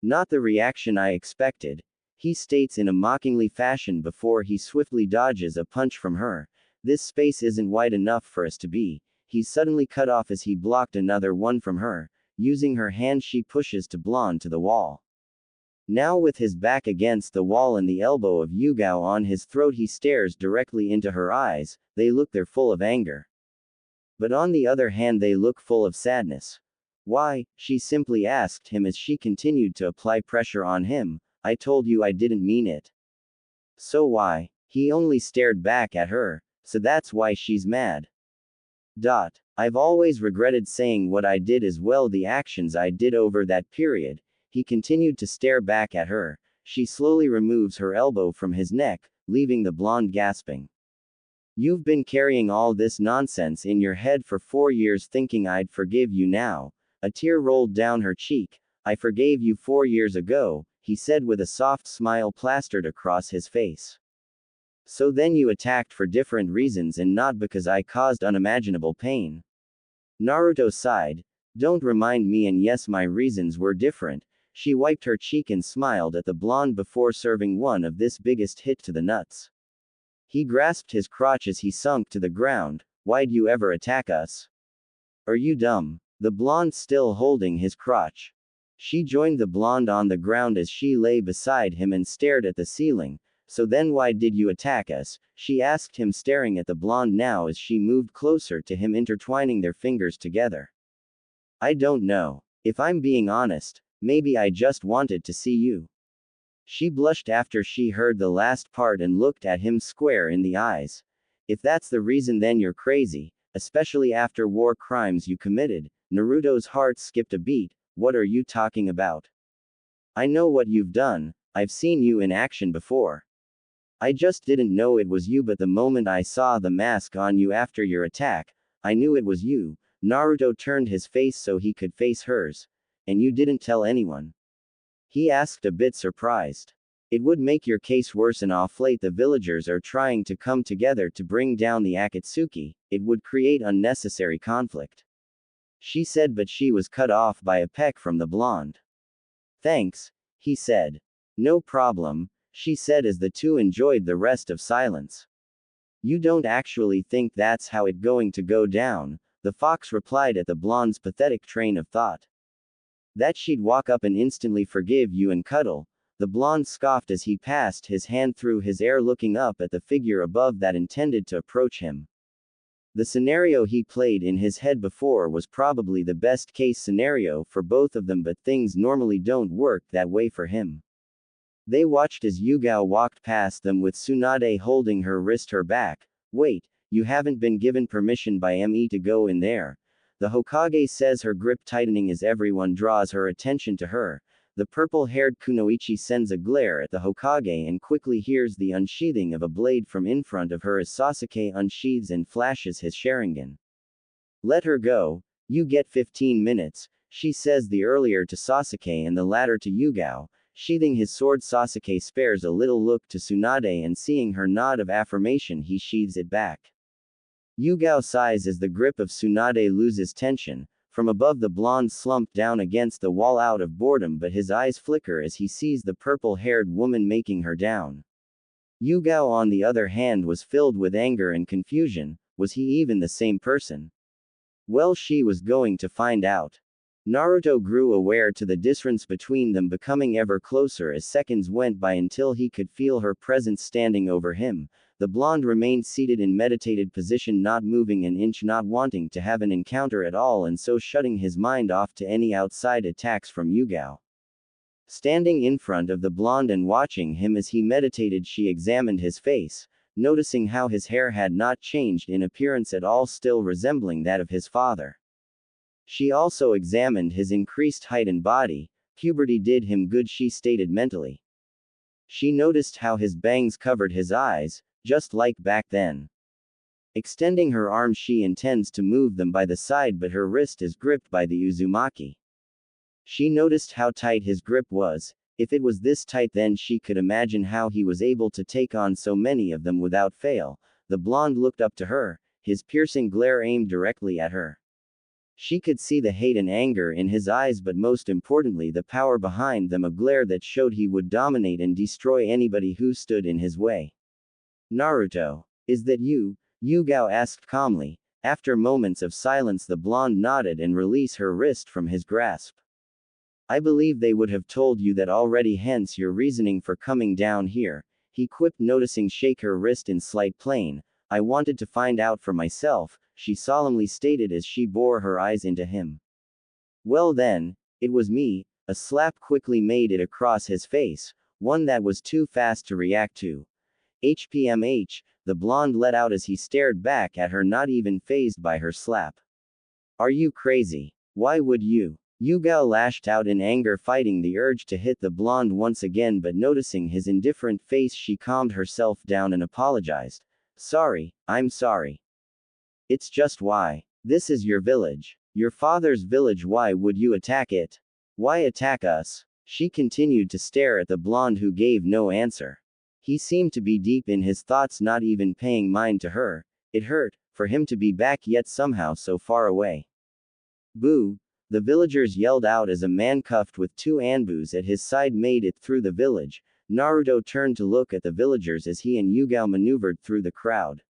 Not the reaction I expected, he states in a mockingly fashion before he swiftly dodges a punch from her. This space isn't wide enough for us to be. He's suddenly cut off as he blocked another one from her. Using her hand, she pushes the blonde to the wall. Now with his back against the wall and the elbow of Yugao on his throat, he stares directly into her eyes. They look they're full of anger. But on the other hand they look full of sadness. Why? She simply asked him as she continued to apply pressure on him. I told you I didn't mean it. So why? He only stared back at her. So that's why she's mad. I've always regretted saying what I did, as well the actions I did over that period. He continued to stare back at her. She slowly removes her elbow from his neck, leaving the blonde gasping. You've been carrying all this nonsense in your head for 4 years, thinking I'd forgive you now. A tear rolled down her cheek. I forgave you 4 years ago, he said with a soft smile plastered across his face. So then you attacked for different reasons and not because I caused unimaginable pain. Naruto sighed. Don't remind me, and yes, my reasons were different. She wiped her cheek and smiled at the blonde before serving one of this biggest hit to the nuts. He grasped his crotch as he sunk to the ground. Why'd you ever attack us? Are you dumb? The blonde still holding his crotch. She joined the blonde on the ground as she lay beside him and stared at the ceiling. So then why did you attack us? She asked him, staring at the blonde now as she moved closer to him, intertwining their fingers together. I don't know. If I'm being honest, maybe I just wanted to see you. She blushed after she heard the last part and looked at him square in the eyes. If that's the reason, then you're crazy, especially after war crimes you committed. Naruto's heart skipped a beat. What are you talking about? I know what you've done. I've seen you in action before. I just didn't know it was you, but the moment I saw the mask on you after your attack, I knew it was you. Naruto turned his face so he could face hers. And you didn't tell anyone? He asked, a bit surprised. It would make your case worse, and off late the villagers are trying to come together to bring down the Akatsuki. It would create unnecessary conflict. She said, but she was cut off by a peck from the blonde. Thanks, he said. No problem, she said as the two enjoyed the rest of silence. You don't actually think that's how it's going to go down? The fox replied at the blonde's pathetic train of thought. That she'd walk up and instantly forgive you and cuddle. The blonde scoffed as he passed his hand through his hair, looking up at the figure above that intended to approach him. The scenario he played in his head before was probably the best case scenario for both of them, but things normally don't work that way for him. They watched as Yugao walked past them with Tsunade holding her wrist her back. Wait, you haven't been given permission by ME to go in there. The Hokage says, her grip tightening as everyone draws her attention to her. The purple-haired Kunoichi sends a glare at the Hokage and quickly hears the unsheathing of a blade from in front of her as Sasuke unsheathes and flashes his Sharingan. Let her go, you get 15 minutes, she says the earlier to Sasuke and the latter to Yugao. Sheathing his sword, Sasuke spares a little look to Tsunade, and seeing her nod of affirmation he sheathes it back. Yugao sighs as the grip of Tsunade loses tension. From above, the blonde slumped down against the wall out of boredom, but his eyes flicker as he sees the purple-haired woman making her down. Yugao, on the other hand, was filled with anger and confusion. Was he even the same person? Well, she was going to find out. Naruto grew aware to the difference between them, becoming ever closer as seconds went by until he could feel her presence standing over him. The blonde remained seated in meditated position, not moving an inch, not wanting to have an encounter at all, and so shutting his mind off to any outside attacks from Yugao. Standing in front of the blonde and watching him as he meditated, she examined his face, noticing how his hair had not changed in appearance at all, still resembling that of his father. She also examined his increased height and body. Puberty did him good, she stated mentally. She noticed how his bangs covered his eyes, just like back then. Extending her arms, she intends to move them by the side, but her wrist is gripped by the Uzumaki. She noticed how tight his grip was. If it was this tight, then she could imagine how he was able to take on so many of them without fail. The blonde looked up to her, his piercing glare aimed directly at her. She could see the hate and anger in his eyes, but most importantly the power behind them, a glare that showed he would dominate and destroy anybody who stood in his way. Naruto, is that you? Yugao asked calmly. After moments of silence, the blonde nodded and released her wrist from his grasp. I believe they would have told you that already, hence your reasoning for coming down here, he quipped, noticing shake her wrist in slight pain. I wanted to find out for myself, she solemnly stated as she bore her eyes into him. Well then, it was me. A slap quickly made it across his face, one that was too fast to react to. HPMH, the blonde let out as he stared back at her, not even fazed by her slap. Are you crazy? Why would you? Yugao lashed out in anger, fighting the urge to hit the blonde once again, but noticing his indifferent face, she calmed herself down and apologized. Sorry, I'm sorry. It's just why. This is your village. Your father's village. Why would you attack it? Why attack us? She continued to stare at the blonde, who gave no answer. He seemed to be deep in his thoughts, not even paying mind to her. It hurt, for him to be back yet somehow so far away. Boo! The villagers yelled out as a man cuffed with two Anbus at his side made it through the village. Naruto turned to look at the villagers as he and Yugao maneuvered through the crowd.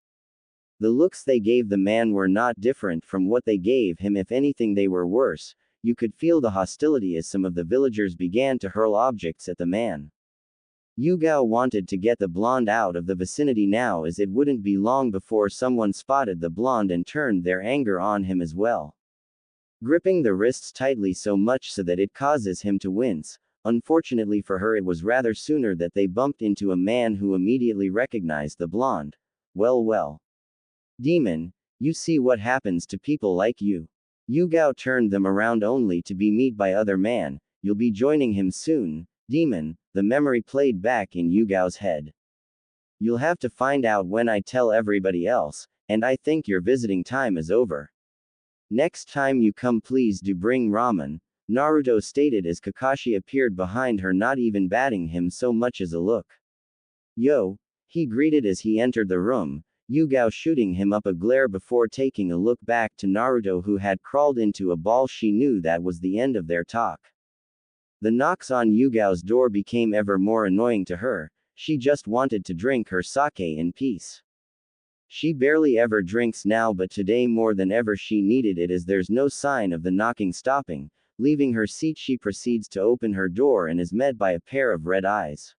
The looks they gave the man were not different from what they gave him. If anything, they were worse. You could feel the hostility as some of the villagers began to hurl objects at the man. Yugao wanted to get the blonde out of the vicinity now, as it wouldn't be long before someone spotted the blonde and turned their anger on him as well. Gripping the wrists tightly so much so that it causes him to wince. Unfortunately for her, it was rather sooner that they bumped into a man who immediately recognized the blonde. Well. Demon, you see what happens to people like you. Yugao turned them around only to be met by other man. You'll be joining him soon, demon, the memory played back in Yugao's head. You'll have to find out when I tell everybody else, and I think your visiting time is over. Next time you come, please do bring ramen, Naruto stated as Kakashi appeared behind her, not even batting him so much as a look. Yo, he greeted as he entered the room. Yugao shooting him up a glare before taking a look back to Naruto, who had crawled into a ball. She knew that was the end of their talk. The knocks on Yugao's door became ever more annoying to her. She just wanted to drink her sake in peace. She barely ever drinks now, but today more than ever she needed it, as there's no sign of the knocking stopping. Leaving her seat, she proceeds to open her door and is met by a pair of red eyes.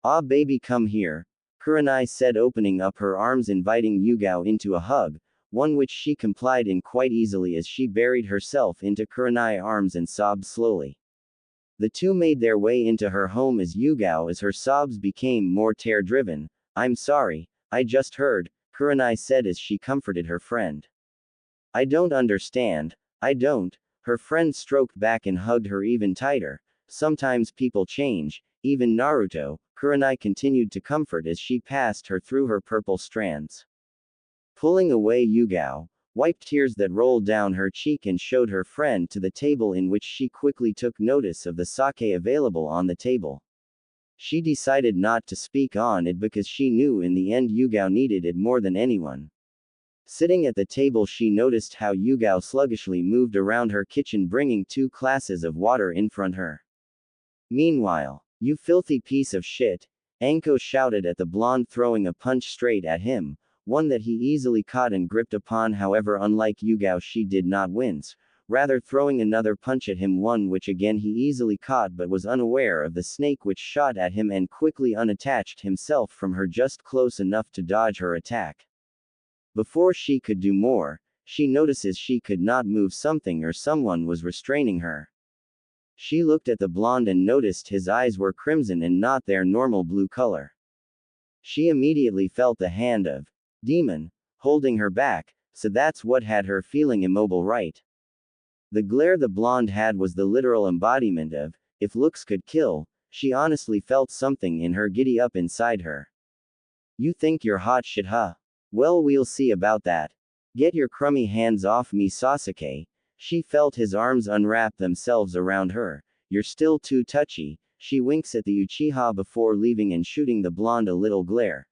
"Ah, baby, come here," Kurenai said, opening up her arms, inviting Yugao into a hug, one which she complied in quite easily as she buried herself into Kurenai's arms and sobbed slowly. The two made their way into her home as Yugao, as her sobs became more tear-driven. "I'm sorry, I just heard," Kurenai said as she comforted her friend. "I don't understand, I don't." Her friend stroked back and hugged her even tighter. "Sometimes people change, even Naruto," Kurenai continued to comfort as she passed her through her purple strands. Pulling away, Yugao wiped tears that rolled down her cheek and showed her friend to the table, in which she quickly took notice of the sake available on the table. She decided not to speak on it because she knew in the end Yugao needed it more than anyone. Sitting at the table, she noticed how Yugao sluggishly moved around her kitchen, bringing 2 glasses of water in front her. Meanwhile, "You filthy piece of shit," Anko shouted at the blonde, throwing a punch straight at him, one that he easily caught and gripped upon. However, unlike Yugao, she did not wince, rather throwing another punch at him, one which again he easily caught but was unaware of the snake which shot at him, and quickly unattached himself from her just close enough to dodge her attack. Before she could do more, she notices she could not move. Something or someone was restraining her. She looked at the blonde and noticed his eyes were crimson and not their normal blue color. She immediately felt the hand of demon holding her back, so that's what had her feeling immobile, right? The glare the blonde had was the literal embodiment of, if looks could kill. She honestly felt something in her giddy up inside her. "You think you're hot shit, huh? Well, we'll see about that. Get your crummy hands off me, Sasuke." She felt his arms unwrap themselves around her. "You're still too touchy." She winks at the Uchiha before leaving and shooting the blonde a little glare.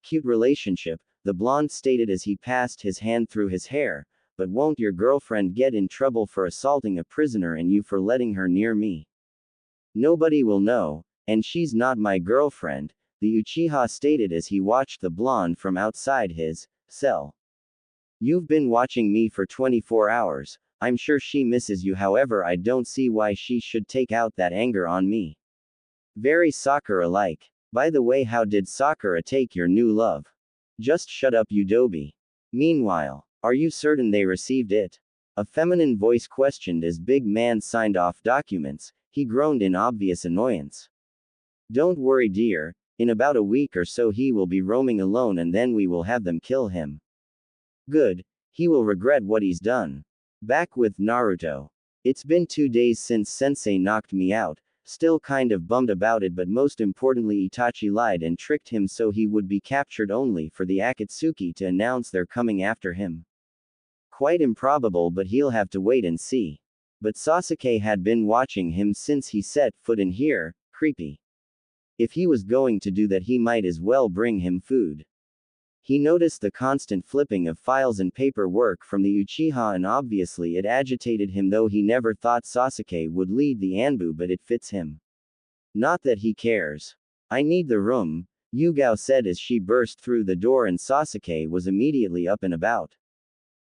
"Cute relationship," the blonde stated as he passed his hand through his hair, "but won't your girlfriend get in trouble for assaulting a prisoner and you for letting her near me?" "Nobody will know, and she's not my girlfriend," the Uchiha stated as he watched the blonde from outside his cell. "You've been watching me for 24 hours. I'm sure she misses you. However, I don't see why she should take out that anger on me. Very Sakura-like. By the way, how did Sakura take your new love?" "Just shut up, you doby." Meanwhile, "Are you certain they received it?" a feminine voice questioned as big man signed off documents. He groaned in obvious annoyance. "Don't worry, dear. In about a week or so he will be roaming alone and then we will have them kill him." "Good. He will regret what he's done." Back with Naruto. "It's been 2 days since Sensei knocked me out. Still kind of bummed about it, but most importantly Itachi lied and tricked him so he would be captured, only for the Akatsuki to announce they're coming after him. Quite improbable, but he'll have to wait and see." But Sasuke had been watching him since he set foot in here. Creepy. If he was going to do that, he might as well bring him food. He noticed the constant flipping of files and paperwork from the Uchiha, and obviously it agitated him, though he never thought Sasuke would lead the Anbu, but it fits him. Not that he cares. "I need the room," Yugao said as she burst through the door, and Sasuke was immediately up and about.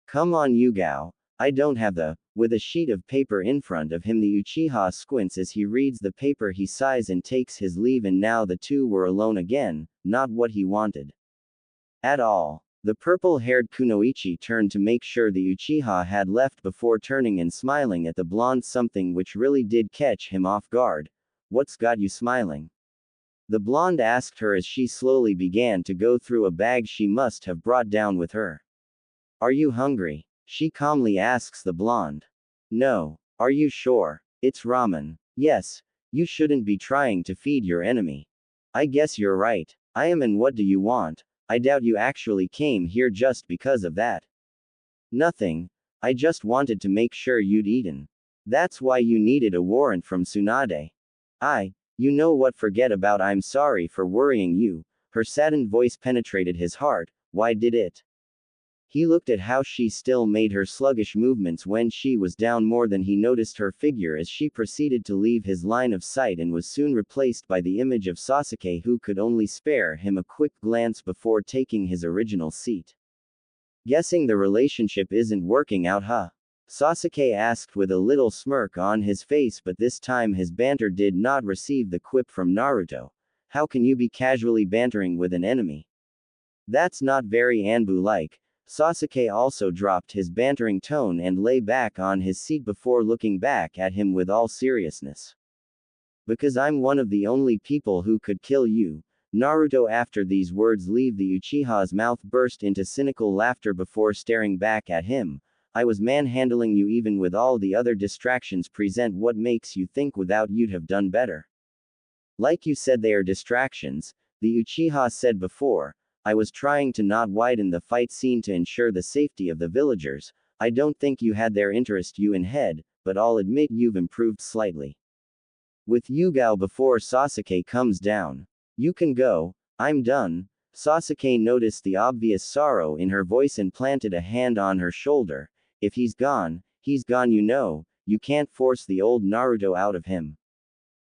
"Come on, Yugao. I don't have the." With a sheet of paper in front of him, the Uchiha squints as he reads the paper. He sighs and takes his leave, and now the two were alone again, not what he wanted at all. The purple-haired Kunoichi turned to make sure the Uchiha had left before turning and smiling at the blonde, something which really did catch him off guard. "What's got you smiling?" the blonde asked her as she slowly began to go through a bag she must have brought down with her. "Are you hungry?" she calmly asks the blonde. "No. Are you sure? It's ramen." "Yes. You shouldn't be trying to feed your enemy." "I guess you're right. I am, and what do you want? I doubt you actually came here just because of that." "Nothing. I just wanted to make sure you'd eaten." "That's why you needed a warrant from Tsunade." You know what, forget about I'm sorry for worrying you." Her saddened voice penetrated his heart. "Why did it?" He looked at how she still made her sluggish movements when she was down. More than he noticed her figure as she proceeded to leave his line of sight, and was soon replaced by the image of Sasuke, who could only spare him a quick glance before taking his original seat. "Guessing the relationship isn't working out, huh?" Sasuke asked with a little smirk on his face, but this time his banter did not receive the quip from Naruto. How can you be casually bantering with an enemy? That's not very Anbu-like. Sasuke also dropped his bantering tone and lay back on his seat before looking back at him with all seriousness. Because I'm one of the only people who could kill you, Naruto. After these words leave the Uchiha's mouth burst into cynical laughter before staring back at him. I was manhandling you even with all the other distractions present. What makes you think without you'd have done better? Like you said, they are distractions, the Uchiha said before. I was trying to not widen the fight scene to ensure the safety of the villagers. I don't think you had their interest you in head, but I'll admit you've improved slightly. With yugao before Sasuke comes down. You can go, I'm done. Sasuke noticed the obvious sorrow in her voice and planted a hand on her shoulder. If he's gone, you know, you can't force the old Naruto out of him.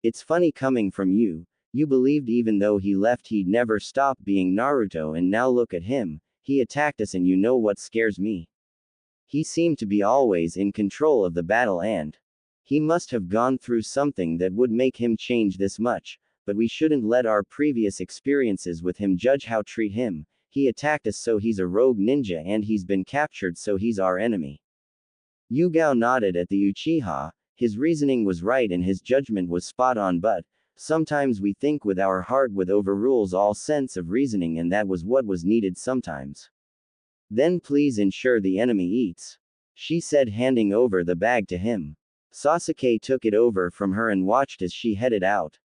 It's funny coming from you. You believed even though he left he'd never stop being Naruto, and now look at him, he attacked us, and you know what scares me? He seemed to be always in control of the battle, and he must have gone through something that would make him change this much, but we shouldn't let our previous experiences with him judge how treat him. He attacked us, so he's a rogue ninja, and he's been captured, so he's our enemy. Yugao nodded at the Uchiha. His reasoning was right and his judgment was spot on, but sometimes we think with our heart with overrules all sense of reasoning, and that was what was needed sometimes. Then please ensure the enemy eats, she said, handing over the bag to him. Sasuke took it over from her and watched as she headed out.